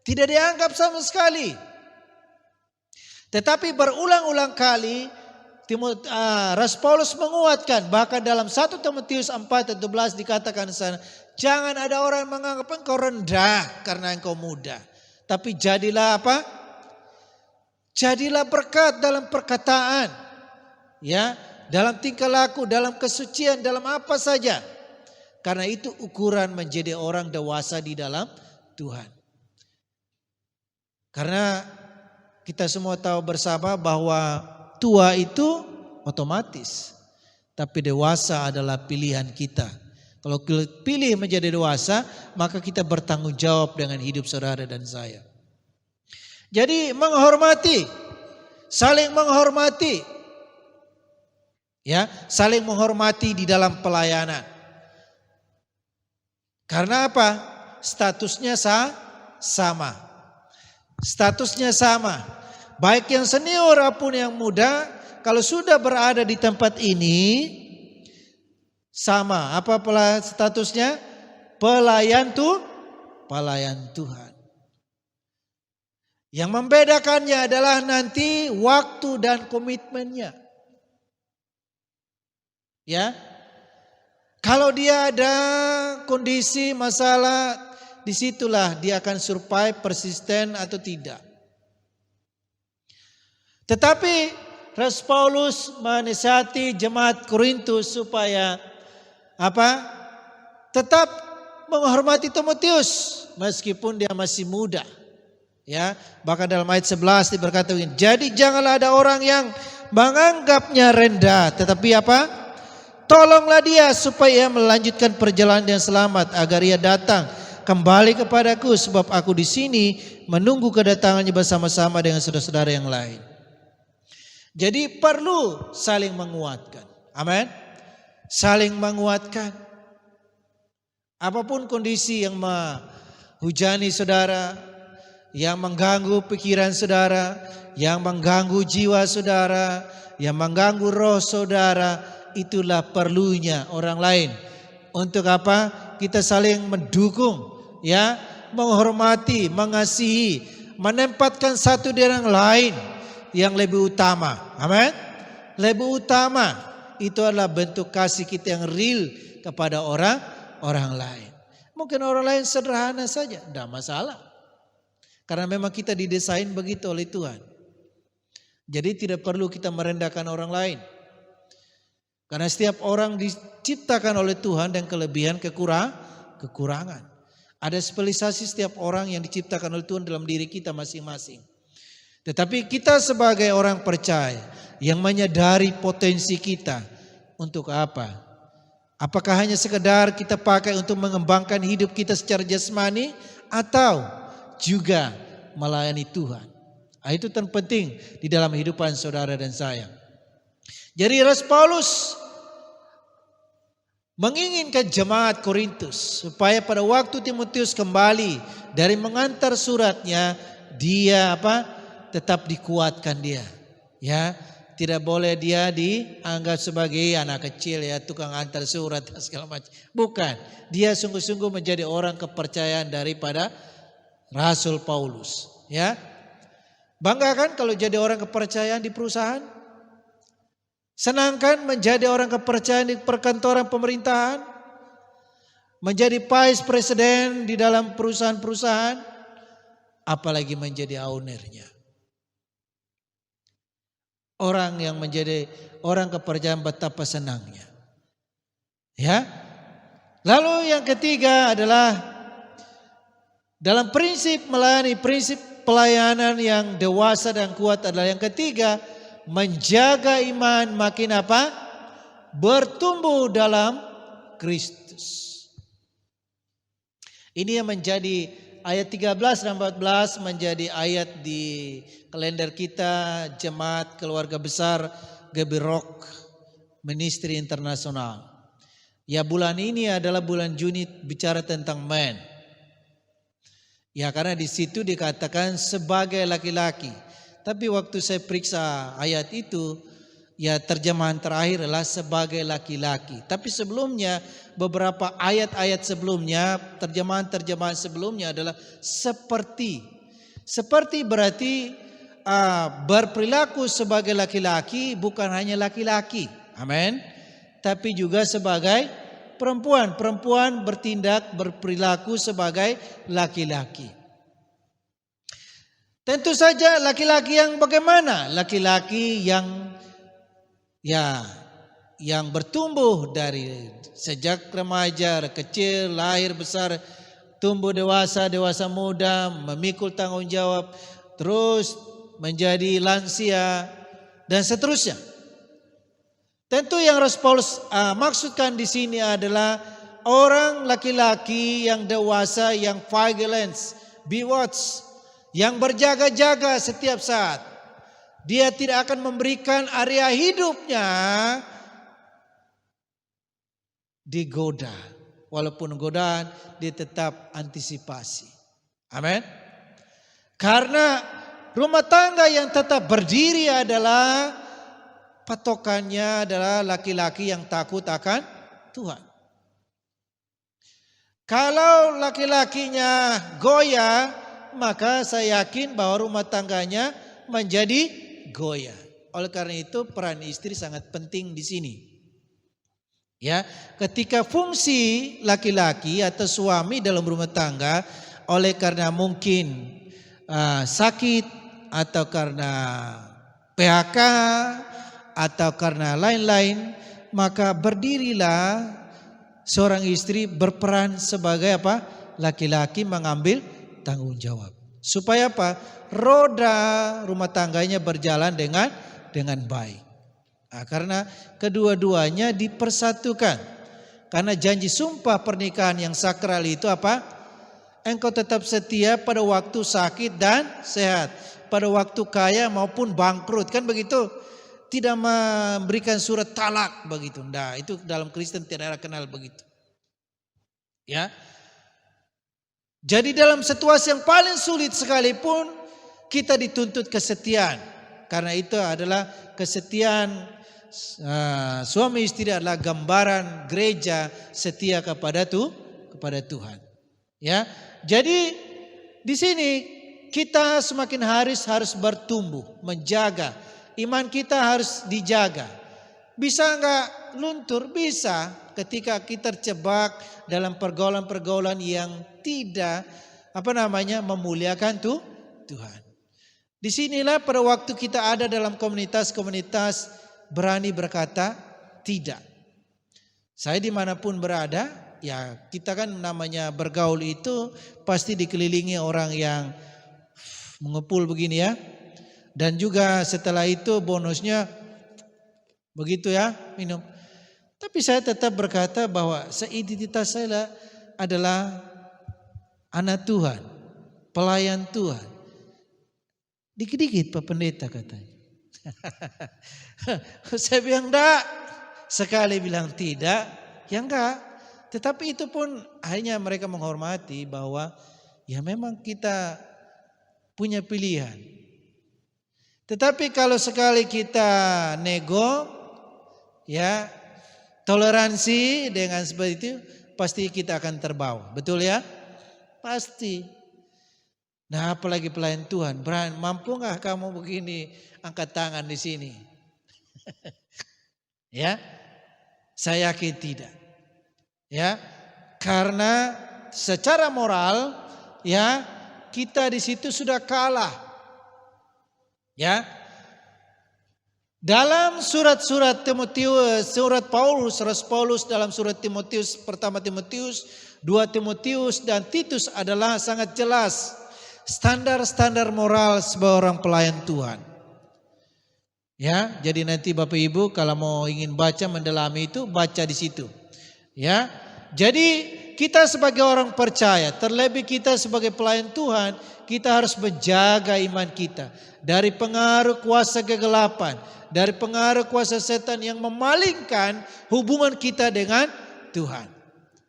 Tidak dianggap sama sekali. Tetapi berulang-ulang kali Rasul Paulus menguatkan. Bahkan dalam 1 Timotius 4:11 dikatakan sana, jangan ada orang yang menganggap engkau rendah karena engkau muda. Tapi jadilah apa? Jadilah berkat dalam perkataan. Ya, dalam tingkah laku, dalam kesucian, dalam apa saja. Karena itu ukuran menjadi orang dewasa di dalam Tuhan. Karena kita semua tahu bersama bahwa tua itu otomatis. Tapi dewasa adalah pilihan kita. Kalau pilih menjadi dewasa, maka kita bertanggung jawab dengan hidup saudara dan saya. Jadi menghormati saling menghormati. Ya, saling menghormati di dalam pelayanan. Karena apa? Statusnya sama. Statusnya sama. Baik yang senior maupun yang muda, kalau sudah berada di tempat ini sama. Apa statusnya? Pelayan Tuhan. Yang membedakannya adalah nanti waktu dan komitmennya. Ya, kalau dia ada kondisi masalah, disitulah dia akan survive, persisten atau tidak. Tetapi Rasul Paulus menasihati jemaat Korintus supaya tetap menghormati Timotius meskipun dia masih muda. Ya, bahkan dalam ayat 11 diberkatakan, jadi janganlah ada orang yang menganggapnya rendah, tetapi tolonglah dia supaya melanjutkan perjalanan yang selamat agar ia datang kembali kepadaku, sebab aku di sini menunggu kedatangannya bersama-sama dengan saudara-saudara yang lain. Jadi perlu saling menguatkan. Amin. Saling menguatkan. Apapun kondisi yang menghujani saudara, yang mengganggu pikiran saudara, yang mengganggu jiwa saudara, yang mengganggu roh saudara, itulah perlunya orang lain. Untuk kita saling mendukung, ya, menghormati, mengasihi, menempatkan satu dengan lain yang lebih utama. Amin. Lebih utama itu adalah bentuk kasih kita yang real kepada orang lain. Mungkin orang lain sederhana saja, tidak masalah. Karena memang kita didesain begitu oleh Tuhan. Jadi tidak perlu kita merendahkan orang lain. Karena setiap orang diciptakan oleh Tuhan dan kelebihan kekurangan. Ada spesialisasi setiap orang yang diciptakan oleh Tuhan dalam diri kita masing-masing. Tetapi kita sebagai orang percaya yang menyadari potensi kita untuk apa? Apakah hanya sekedar kita pakai untuk mengembangkan hidup kita secara jasmani atau juga melayani Tuhan? Itu terpenting di dalam kehidupan saudara dan saya. Jadi Rasul Paulus menginginkan jemaat Korintus supaya pada waktu Timotius kembali dari mengantar suratnya, dia tetap dikuatkan dia. Ya, tidak boleh dia dianggap sebagai anak kecil, ya, tukang antar surat dan segala macam. Bukan, dia sungguh-sungguh menjadi orang kepercayaan daripada Rasul Paulus. Ya, bangga kan kalau jadi orang kepercayaan di perusahaan? Senang kan menjadi orang kepercayaan di perkantoran pemerintahan? Menjadi vice president di dalam perusahaan-perusahaan? Apalagi menjadi ownernya. Orang yang menjadi orang kepercayaan betapa senangnya. Ya. Lalu yang ketiga adalah dalam prinsip melayani, prinsip pelayanan yang dewasa dan kuat adalah yang ketiga, menjaga iman makin bertumbuh dalam Kristus. Ini yang menjadi ayat 13 dan 14 menjadi ayat di kalender kita Jemaat Keluarga Besar Gebirok Ministry Internasional. Ya, bulan ini adalah bulan Juni bicara tentang men. Ya, karena di situ dikatakan sebagai laki-laki. Tapi waktu saya periksa ayat itu, ya terjemahan terakhir adalah sebagai laki-laki. Tapi sebelumnya, beberapa ayat-ayat sebelumnya, terjemahan-terjemahan sebelumnya adalah seperti. Seperti berarti berperilaku sebagai laki-laki bukan hanya laki-laki. Amin. Tapi juga sebagai perempuan. Perempuan bertindak, berperilaku sebagai laki-laki. Tentu saja laki-laki yang bagaimana? Laki-laki yang bertumbuh dari sejak remaja, kecil, lahir, besar, tumbuh dewasa, dewasa muda, memikul tanggung jawab, terus menjadi lansia dan seterusnya. Tentu yang Rasul Paulus maksudkan di sini adalah orang laki-laki yang dewasa, yang vigilance, be watch, yang berjaga-jaga setiap saat. Dia tidak akan memberikan area hidupnya digoda. Walaupun godaan, dia tetap antisipasi. Amin. Karena rumah tangga yang tetap berdiri adalah patokannya adalah laki-laki yang takut akan Tuhan. Kalau laki-lakinya goyah, maka saya yakin bahwa rumah tangganya menjadi goyah. Oleh karena itu peran istri sangat penting di sini. Ya, ketika fungsi laki-laki atau suami dalam rumah tangga oleh karena mungkin sakit atau karena PHK atau karena lain-lain, maka berdirilah seorang istri berperan sebagai apa? Laki-laki mengambil tanggung jawab. Supaya apa? Roda rumah tangganya berjalan dengan baik. Nah, karena kedua-duanya dipersatukan. Karena janji sumpah pernikahan yang sakral itu apa? Engkau tetap setia pada waktu sakit dan sehat, pada waktu kaya maupun bangkrut, kan begitu? Tidak memberikan surat talak begitu. Nah, itu dalam Kristen tidak ada kenal begitu. Ya. Jadi dalam situasi yang paling sulit sekalipun kita dituntut kesetiaan. Karena itu adalah kesetiaan suami istri adalah gambaran gereja setia kepada Tuhan. Ya. Jadi di sini kita semakin harus bertumbuh, menjaga. Iman kita harus dijaga. Bisa enggak luntur? Bisa ketika kita terjebak dalam pergaulan-pergaulan yang tidak memuliakan Tuhan. Disinilah pada waktu kita ada dalam komunitas-komunitas berani berkata tidak. Saya dimanapun berada, ya kita kan namanya bergaul itu pasti dikelilingi orang yang mengepul begini ya. Dan juga setelah itu bonusnya begitu ya, minum. Tapi saya tetap berkata bahwa seidentitas saya adalah anak Tuhan, pelayan Tuhan. Dikit-dikit Pak Pendeta katanya. Saya bilang enggak. Sekali bilang tidak, ya enggak. Tetapi itu pun akhirnya mereka menghormati bahwa ya memang kita punya pilihan. Tetapi kalau sekali kita nego, ya toleransi dengan seperti itu, pasti kita akan terbawa. Betul ya? Pasti. Nah apalagi pelayan Tuhan, mampu nggak kamu begini angkat tangan di sini? Ya, saya yakin tidak. Ya, karena secara moral, ya kita di situ sudah kalah. Ya, dalam surat-surat Timotius, surat Paulus dalam surat Timotius, pertama Timotius, 2 Timotius dan Titus adalah sangat jelas standar-standar moral sebagai orang pelayan Tuhan. Ya, jadi nanti Bapak Ibu kalau mau ingin baca mendalami itu baca di situ. Ya, jadi kita sebagai orang percaya, terlebih kita sebagai pelayan Tuhan, kita harus menjaga iman kita dari pengaruh kuasa kegelapan, dari pengaruh kuasa setan yang memalingkan hubungan kita dengan Tuhan.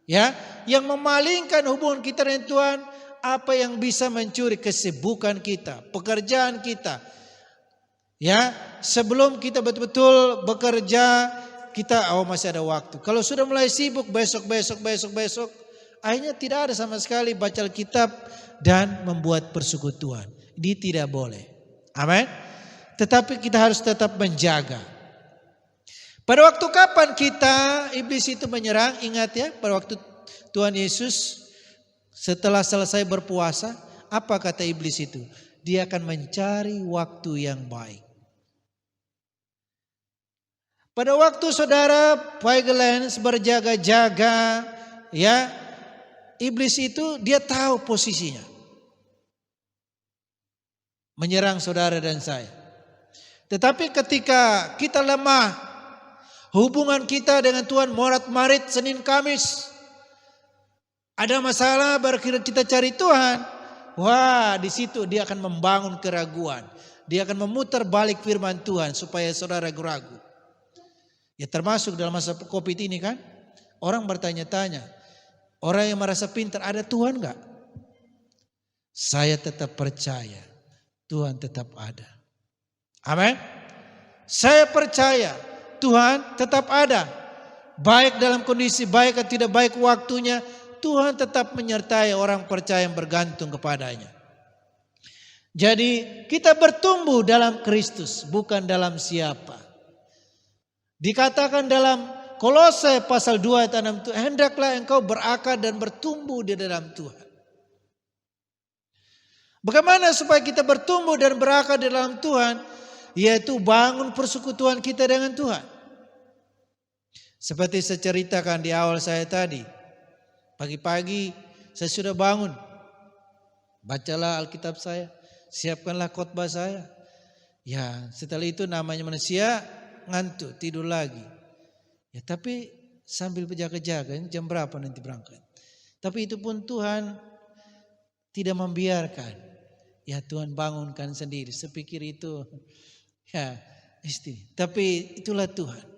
Ya, yang memalingkan hubungan kita dengan Tuhan, apa yang bisa mencuri kesibukan kita, pekerjaan kita. Ya, sebelum kita betul-betul bekerja, kita masih ada waktu. Kalau sudah mulai sibuk besok, akhirnya tidak ada sama sekali baca Alkitab dan membuat persekutuan. Ini tidak boleh. Amin. Tetapi kita harus tetap menjaga. Pada waktu kapan iblis itu menyerang? Ingat ya, pada waktu Tuhan Yesus setelah selesai berpuasa, apa kata iblis itu? Dia akan mencari waktu yang baik. Pada waktu saudara vigilance berjaga-jaga, ya, iblis itu dia tahu posisinya. Menyerang saudara dan saya. Tetapi ketika kita lemah, hubungan kita dengan Tuhan morat-marit Senin Kamis, ada masalah baru kita cari Tuhan. Wah, di situ dia akan membangun keraguan. dia akan memutar balik firman Tuhan supaya saudara ragu-ragu. Ya termasuk dalam masa COVID ini kan, orang bertanya-tanya, orang yang merasa pintar, ada Tuhan enggak? Saya tetap percaya Tuhan tetap ada. Amin. Saya percaya Tuhan tetap ada. Baik dalam kondisi baik atau tidak baik waktunya, Tuhan tetap menyertai orang percaya yang bergantung kepadanya. Jadi kita bertumbuh dalam Kristus, bukan dalam siapa. Dikatakan dalam Kolose pasal 2 ayat 6, hendaklah engkau berakar dan bertumbuh di dalam Tuhan. Bagaimana supaya kita bertumbuh dan berakar di dalam Tuhan? Yaitu bangun persekutuan kita dengan Tuhan. Seperti saya ceritakan di awal saya tadi. Pagi-pagi saya sudah bangun. Bacalah Alkitab saya. Siapkanlah khotbah saya. Ya setelah itu namanya manusia ngantuk, tidur lagi. Ya tapi sambil berjaga-jaga, jam berapa nanti berangkat. Tapi itu pun Tuhan tidak membiarkan. Ya Tuhan bangunkan sendiri. Sepikir itu ya istri. Tapi itulah Tuhan.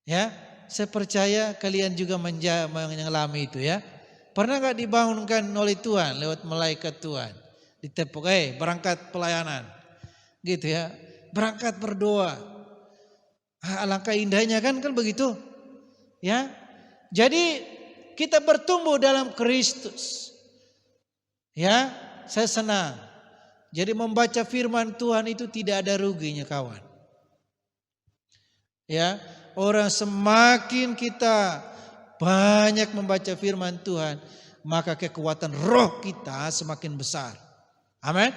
Ya, saya percaya kalian juga mengalami itu ya. Pernah gak dibangunkan oleh Tuhan lewat malaikat Tuhan? Ditepuk, berangkat pelayanan. Gitu ya. Berangkat berdoa. Alangkah indahnya kan begitu. Ya. Jadi kita bertumbuh dalam Kristus. Ya, saya senang. Jadi membaca firman Tuhan itu tidak ada ruginya kawan. Ya, orang semakin kita banyak membaca firman Tuhan, maka kekuatan roh kita semakin besar. Amin.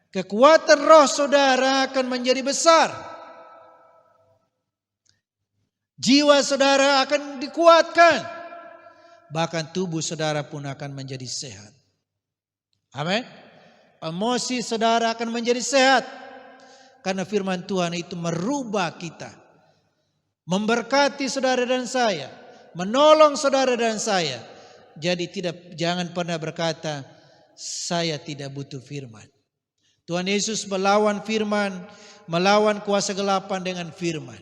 Kekuatan roh saudara akan menjadi besar. Jiwa saudara akan dikuatkan. Bahkan tubuh saudara pun akan menjadi sehat. Amin. Emosi saudara akan menjadi sehat. Karena firman Tuhan itu merubah kita. Memberkati saudara dan saya. Menolong saudara dan saya. Jadi jangan pernah berkata, saya tidak butuh firman. Tuhan Yesus melawan firman, melawan kuasa gelapan dengan firman.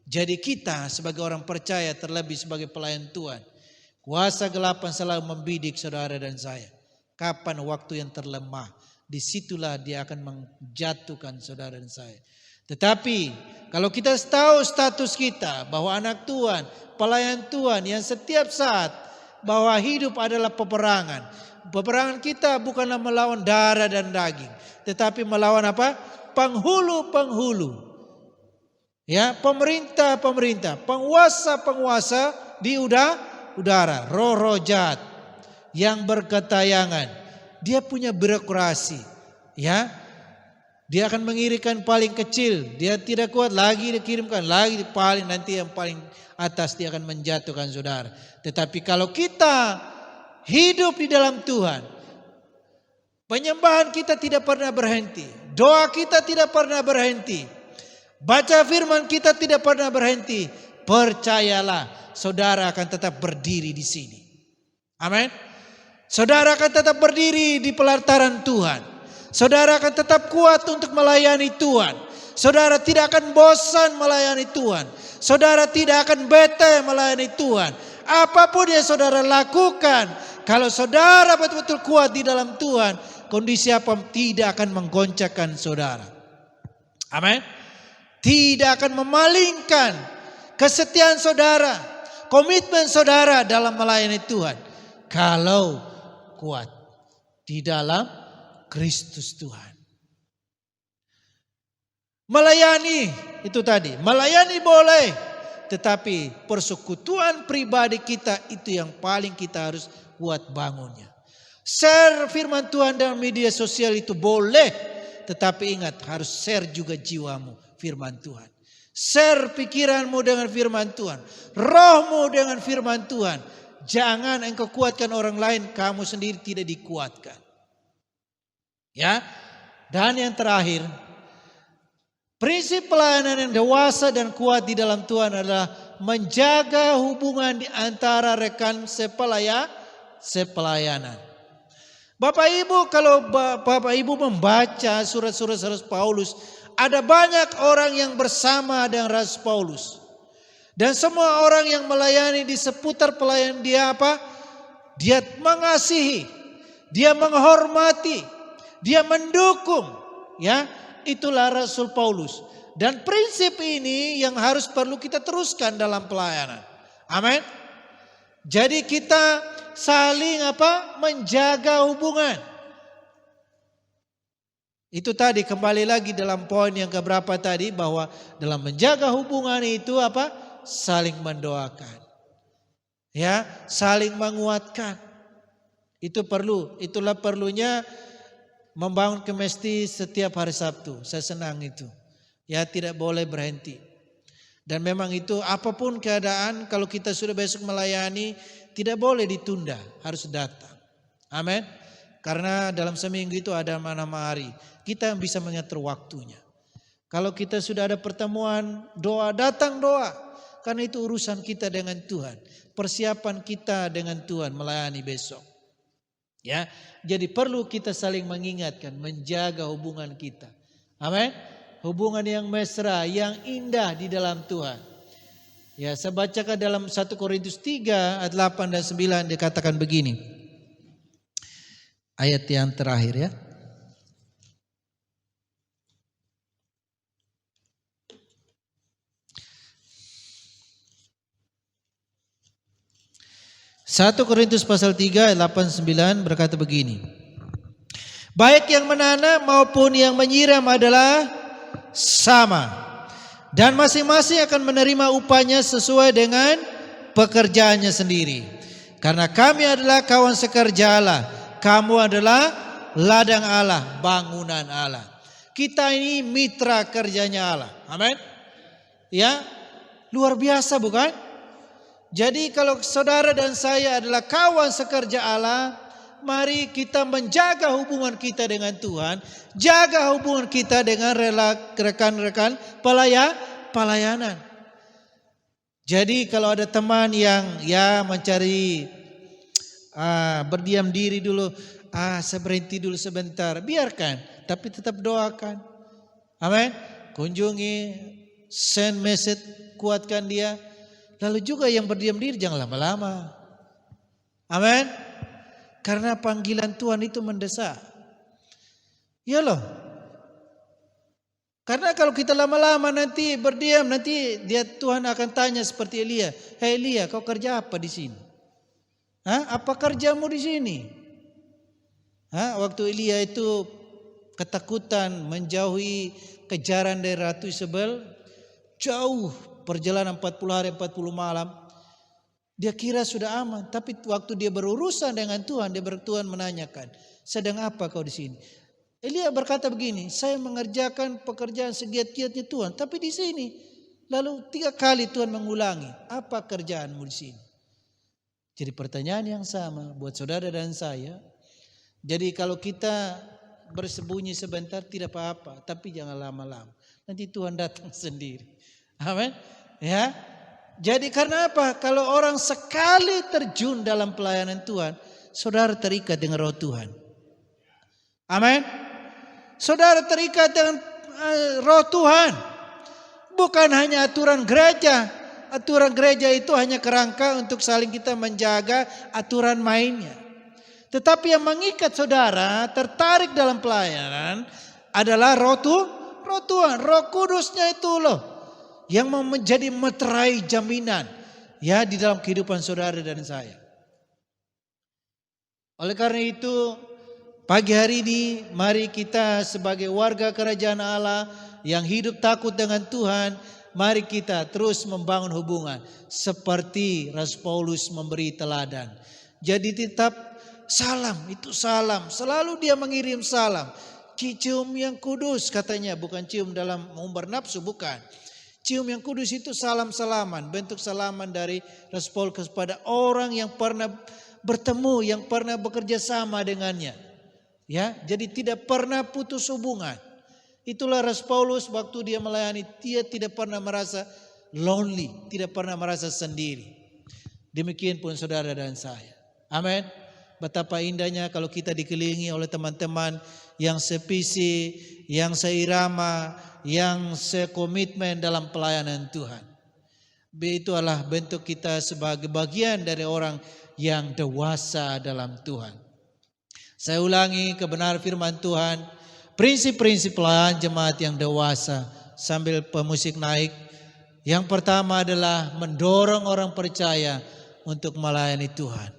Jadi kita sebagai orang percaya, terlebih sebagai pelayan Tuhan, kuasa gelapan selalu membidik saudara dan saya. Kapan waktu yang terlemah, disitulah dia akan menjatuhkan saudara dan saya. Tetapi kalau kita tahu status kita bahwa anak Tuhan, pelayan Tuhan yang setiap saat bahwa hidup adalah peperangan. Peperangan kita bukanlah melawan darah dan daging, tetapi melawan apa? Penghulu-penghulu. Ya, pemerintah-pemerintah, penguasa-penguasa di udara, roh-roh jahat yang berketayangan. Dia punya birokrasi, ya. Dia akan mengirimkan paling kecil, dia tidak kuat lagi dikirimkan lagi paling, nanti yang paling atas dia akan menjatuhkan saudara. Tetapi kalau kita hidup di dalam Tuhan, penyembahan kita tidak pernah berhenti, doa kita tidak pernah berhenti, baca firman kita tidak pernah berhenti. Percayalah, saudara akan tetap berdiri di sini. Amin. Saudara akan tetap berdiri di pelataran Tuhan. Saudara akan tetap kuat untuk melayani Tuhan. Saudara tidak akan bosan melayani Tuhan. Saudara tidak akan bete melayani Tuhan. Apapun yang saudara lakukan, kalau saudara betul-betul kuat di dalam Tuhan, kondisi apa tidak akan menggoncangkan saudara. Amin. Tidak akan memalingkan kesetiaan saudara, komitmen saudara dalam melayani Tuhan. Kalau kuat di dalam Kristus Tuhan. Melayani itu tadi, melayani boleh, tetapi persekutuan pribadi kita itu yang paling kita harus kuat bangunnya. Share firman Tuhan dalam media sosial itu boleh, tetapi ingat harus share juga jiwamu firman Tuhan. Share pikiranmu dengan firman Tuhan, rohmu dengan firman Tuhan. Jangan engkau kuatkan orang lain, kamu sendiri tidak dikuatkan. Ya, dan yang terakhir, prinsip pelayanan yang dewasa dan kuat di dalam Tuhan adalah menjaga hubungan di antara rekan sepelayanan. Bapak Ibu, kalau Bapak Ibu membaca surat-surat Paulus, ada banyak orang yang bersama dengan Rasul Paulus. Dan semua orang yang melayani di seputar pelayanan dia apa? Dia mengasihi, dia menghormati, dia mendukung, ya. Itulah Rasul Paulus. Dan prinsip ini yang harus perlu kita teruskan dalam pelayanan. Amin. Jadi kita saling apa? Menjaga hubungan. Itu tadi kembali lagi dalam poin yang keberapa tadi, bahwa dalam menjaga hubungan itu apa? Saling mendoakan. Ya, saling menguatkan. Itu perlu, itulah perlunya membangun kemesti setiap hari Sabtu. Saya senang itu. Ya, tidak boleh berhenti. Dan memang itu apapun keadaan, kalau kita sudah besok melayani, tidak boleh ditunda, harus datang. Amin. Karena dalam seminggu itu ada mana hari, kita yang bisa mengatur waktunya. Kalau kita sudah ada pertemuan, doa, datang doa. Karena itu urusan kita dengan Tuhan. Persiapan kita dengan Tuhan melayani besok. Ya, jadi perlu kita saling mengingatkan, menjaga hubungan kita. Amin. Hubungan yang mesra, yang indah di dalam Tuhan. Ya, saya bacakan dalam 1 Korintus 3 ayat 8 dan 9 dikatakan begini. Ayat yang terakhir ya. Satu Korintus pasal 3 ayat 8-9 berkata begini. Baik yang menanam maupun yang menyiram adalah sama, dan masing-masing akan menerima upahnya sesuai dengan pekerjaannya sendiri. Karena kami adalah kawan sekerja Allah, kamu adalah ladang Allah, bangunan Allah. Kita ini mitra kerjanya Allah. Amin. Ya, luar biasa bukan? Jadi kalau saudara dan saya adalah kawan sekerja Allah, mari kita menjaga hubungan kita dengan Tuhan, jaga hubungan kita dengan rekan-rekan pelayanan. Jadi kalau ada teman yang ya mencari berdiam diri dulu, saya berhenti dulu sebentar, biarkan, tapi tetap doakan. Amin. Kunjungi, send message, kuatkan dia. Lalu juga yang berdiam diri jangan lama-lama. Amin. Karena panggilan Tuhan itu mendesak. Ya loh. Karena kalau kita lama-lama nanti berdiam, nanti Tuhan akan tanya seperti Elia. Hei Elia, kau kerja apa di sini? Apa kerjamu di sini? Waktu Elia itu ketakutan menjauhi kejaran dari Ratu Isabel, jauh perjalanan 40 hari 40 malam. Dia kira sudah aman, tapi waktu dia berurusan dengan Tuhan, Tuhan menanyakan, sedang apa kau di sini? Elia berkata begini, saya mengerjakan pekerjaan segiat-giatnya Tuhan, tapi di sini. Lalu 3 kali Tuhan mengulangi, apa kerjaanmu di sini? Jadi pertanyaan yang sama buat saudara dan saya. Jadi kalau kita bersembunyi sebentar tidak apa-apa, tapi jangan lama-lama. Nanti Tuhan datang sendiri. Amin. Ya. Jadi karena apa? Kalau orang sekali terjun dalam pelayanan Tuhan, saudara terikat dengan roh Tuhan. Amin. Saudara terikat dengan roh Tuhan. Bukan hanya aturan gereja. Aturan gereja itu hanya kerangka untuk saling kita menjaga aturan mainnya. Tetapi yang mengikat saudara tertarik dalam pelayanan adalah roh Tuhan. Roh Kudusnya itu loh. Yang menjadi meterai jaminan ya di dalam kehidupan saudara dan saya. Oleh karena itu pagi hari ini mari kita sebagai warga kerajaan Allah yang hidup takut dengan Tuhan, mari kita terus membangun hubungan seperti Rasul Paulus memberi teladan. Jadi tetap salam, itu salam, selalu dia mengirim salam. Cium yang kudus katanya, bukan cium dalam mengumbar nafsu, bukan. Cium yang kudus itu salam-salaman, bentuk salaman dari Rasul Paulus kepada orang yang pernah bertemu, yang pernah bekerja sama dengannya. Ya, jadi tidak pernah putus hubungan. Itulah Rasul Paulus waktu dia melayani, dia tidak pernah merasa lonely, tidak pernah merasa sendiri. Demikian pun saudara dan saya. Amin. betapa indahnya kalau kita dikelilingi oleh teman-teman yang sevisi, yang seirama, yang sekomitmen dalam pelayanan Tuhan. Itulah bentuk kita sebagai bagian dari orang yang dewasa dalam Tuhan. Saya ulangi kebenaran firman Tuhan, prinsip-prinsip pelayanan jemaat yang dewasa sambil pemusik naik. Yang pertama adalah mendorong orang percaya untuk melayani Tuhan.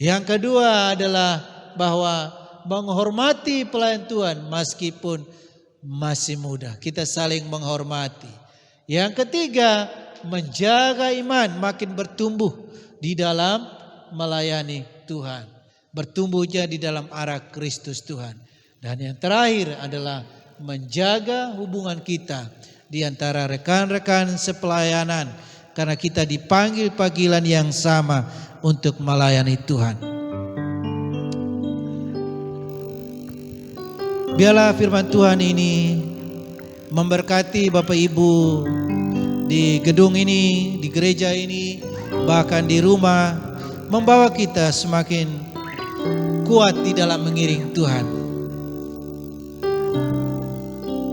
Yang kedua adalah bahwa menghormati pelayan Tuhan meskipun masih muda. Kita saling menghormati. Yang ketiga, menjaga iman makin bertumbuh di dalam melayani Tuhan. Bertumbuhnya di dalam arah Kristus Tuhan. Dan yang terakhir adalah menjaga hubungan kita di antara rekan-rekan sepelayanan. Karena kita dipanggil panggilan yang sama untuk melayani Tuhan. Biarlah firman Tuhan ini memberkati Bapak Ibu di gedung ini, di gereja ini, bahkan di rumah, membawa kita semakin kuat di dalam mengiring Tuhan.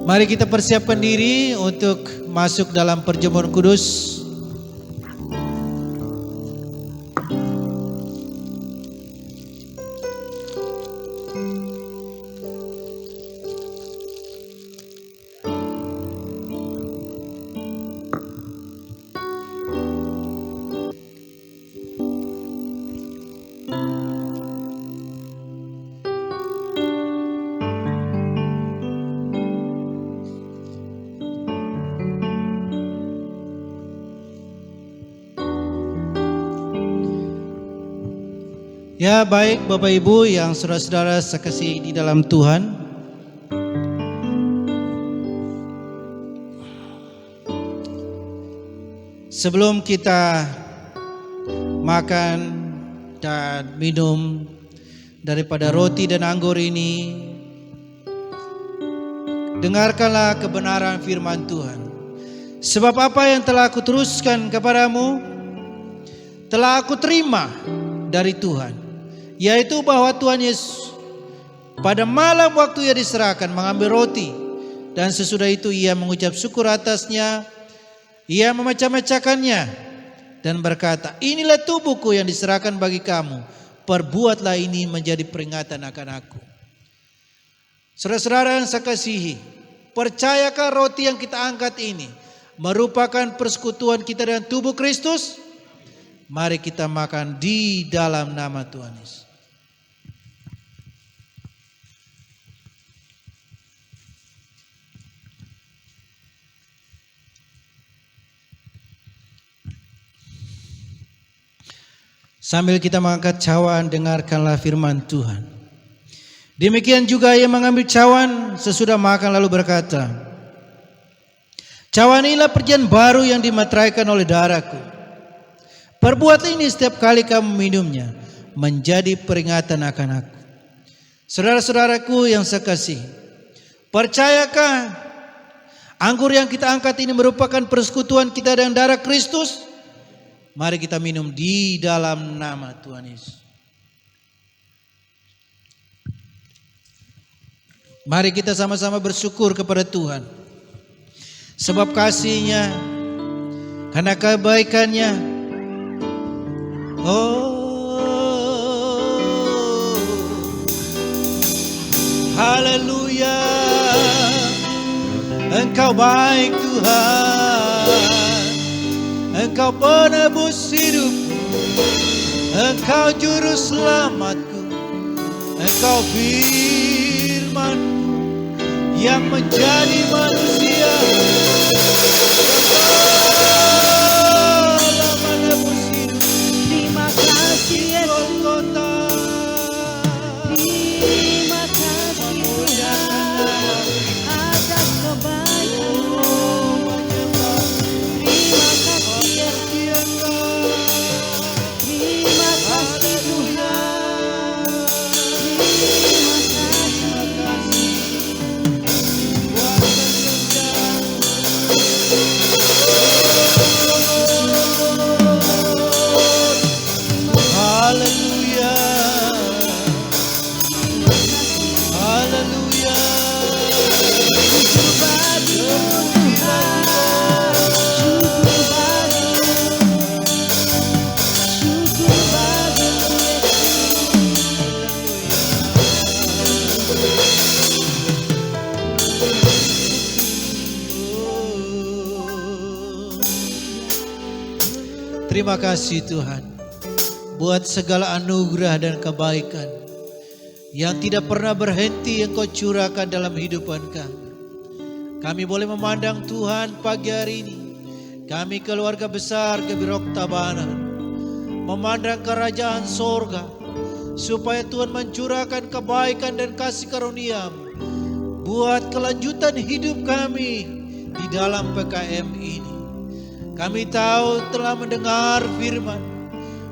Mari kita persiapkan diri untuk masuk dalam perjamuan kudus. Ya, baik Bapak Ibu yang saudara-saudara sekasih di dalam Tuhan. Sebelum kita makan dan minum daripada roti dan anggur ini, dengarkanlah kebenaran firman Tuhan. Sebab apa yang telah aku teruskan kepadamu, telah aku terima dari Tuhan. Yaitu bahwa Tuhan Yesus pada malam waktu ia diserahkan mengambil roti, dan sesudah itu ia mengucap syukur atasnya, ia memecah-mecahkannya dan berkata, inilah tubuhku yang diserahkan bagi kamu, perbuatlah ini menjadi peringatan akan aku. Saudara-saudara yang saya kasihi, percayakah roti yang kita angkat ini merupakan persekutuan kita dengan tubuh Kristus? Mari kita makan di dalam nama Tuhan Yesus. Sambil kita mengangkat cawan, dengarkanlah firman Tuhan. Demikian juga ia mengambil cawan sesudah makan lalu berkata, cawan inilah perjanjian baru yang dimateraikan oleh darahku. Perbuat ini setiap kali kamu minumnya, menjadi peringatan akan aku. Saudara-saudaraku yang saya kasih, percayakah anggur yang kita angkat ini merupakan persekutuan kita dengan darah Kristus? Mari kita minum di dalam nama Tuhan Yesus. Mari kita sama-sama bersyukur kepada Tuhan. Sebab kasih-Nya, karena kebaikan-Nya. Oh, haleluya. Engkau baik Tuhan. Engkau penebus hidupku, Engkau juru selamatku, Engkau firman-Ku yang menjadi manusia, yang menebus hidup. Terima kasih Yesus. Terima kasih Tuhan atas kebaikan-Mu. Terima kasih Tuhan buat segala anugerah dan kebaikan yang tidak pernah berhenti Engkau curahkan dalam kehidupan kami. Kami boleh memandang Tuhan pagi hari ini. Kami keluarga besar Gebirok Tabanan memandang kerajaan sorga, supaya Tuhan mencurahkan kebaikan dan kasih karunia-Mu buat kelanjutan hidup kami di dalam PKM ini. Kami tahu telah mendengar firman.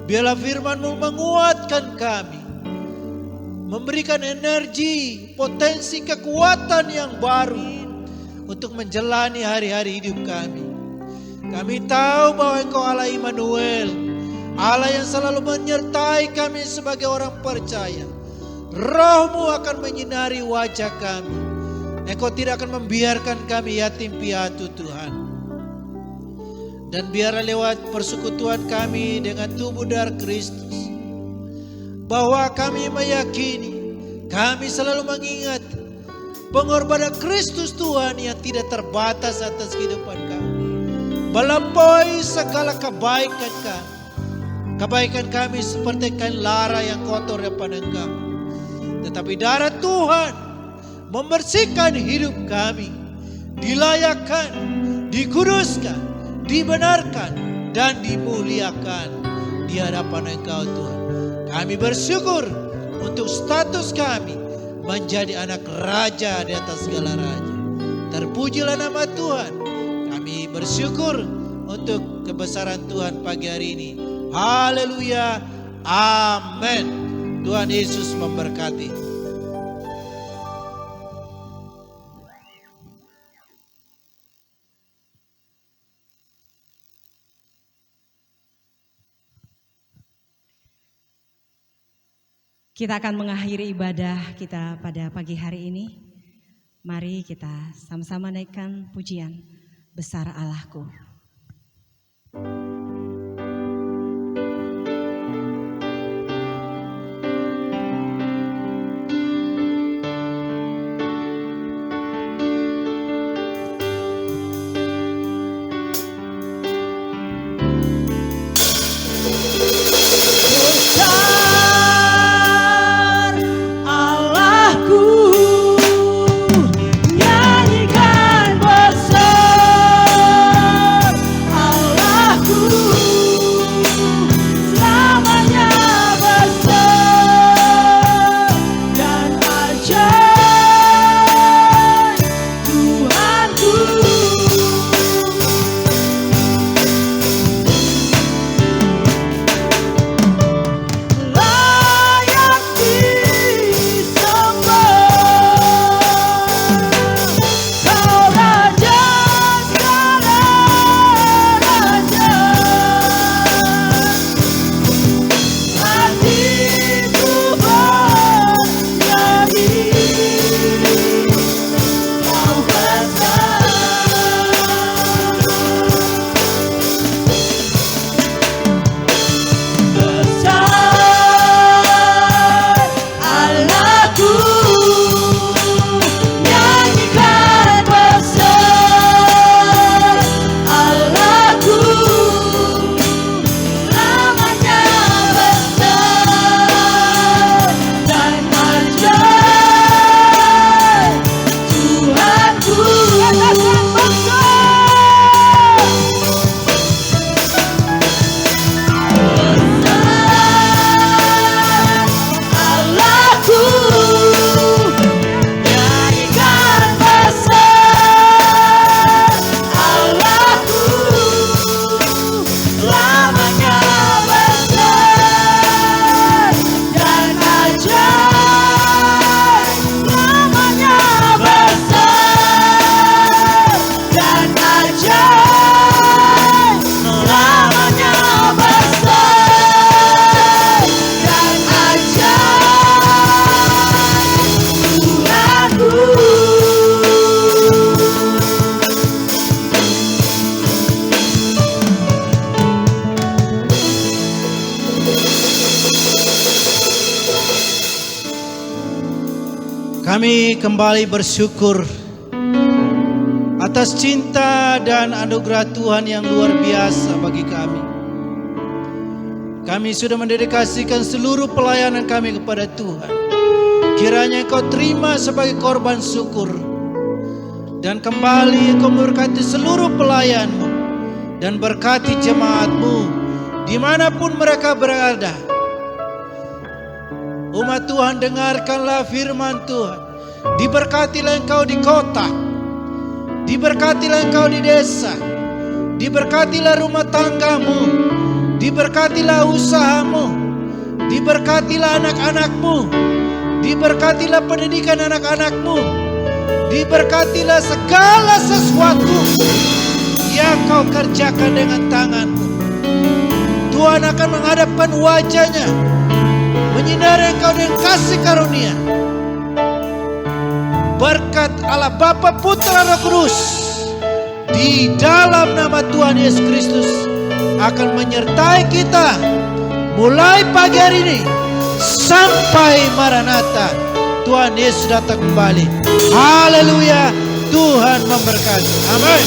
Biarlah firman-Mu menguatkan kami, memberikan energi, potensi, kekuatan yang baru untuk menjalani hari-hari hidup kami. Kami tahu bahwa Engkau Allah Immanuel, Allah yang selalu menyertai kami sebagai orang percaya. Roh-Mu akan menyinari wajah kami. Engkau tidak akan membiarkan kami yatim piatu Tuhan. Dan biarlah lewat persekutuan kami dengan tubuh darah Kristus, bahwa kami meyakini, kami selalu mengingat pengorbanan Kristus Tuhan yang tidak terbatas atas kehidupan kami, melampaui segala kebaikan kami. Kebaikan kami seperti kain lara yang kotor depan Engkau, tetapi darah Tuhan membersihkan hidup kami, dilayakkan, dikuduskan, dibenarkan, dan dimuliakan di hadapan Engkau Tuhan. Kami bersyukur untuk status kami menjadi anak raja di atas segala raja. Terpujilah nama Tuhan. Kami bersyukur untuk kebesaran Tuhan pagi hari ini. Haleluya, amin. Tuhan Yesus memberkati. Kita akan mengakhiri ibadah kita pada pagi hari ini. Mari kita sama-sama naikkan pujian Besar Allahku. Kami kembali bersyukur atas cinta dan anugerah Tuhan yang luar biasa bagi kami. Kami sudah mendedikasikan seluruh pelayanan kami kepada Tuhan. Kiranya Engkau terima sebagai korban syukur. Dan kembali Engkau memberkati seluruh pelayan-Mu. Dan berkati jemaat-Mu dimanapun mereka berada. Umat Tuhan, dengarkanlah firman Tuhan. Diberkatilah Engkau di kota. Diberkatilah Engkau di desa. Diberkatilah rumah tanggamu. Diberkatilah usahamu. Diberkatilah anak-anakmu. Diberkatilah pendidikan anak-anakmu. Diberkatilah segala sesuatu yang kau kerjakan dengan tanganmu. Tuhan akan menghadapkan wajahnya, menyinari engkau dengan kasih karunia. Berkat Allah Bapa, Putra, Roh Kudus di dalam nama Tuhan Yesus Kristus akan menyertai kita mulai pagi hari ini sampai Maranatha. Tuhan Yesus datang kembali. Haleluya. Tuhan memberkati. Amin.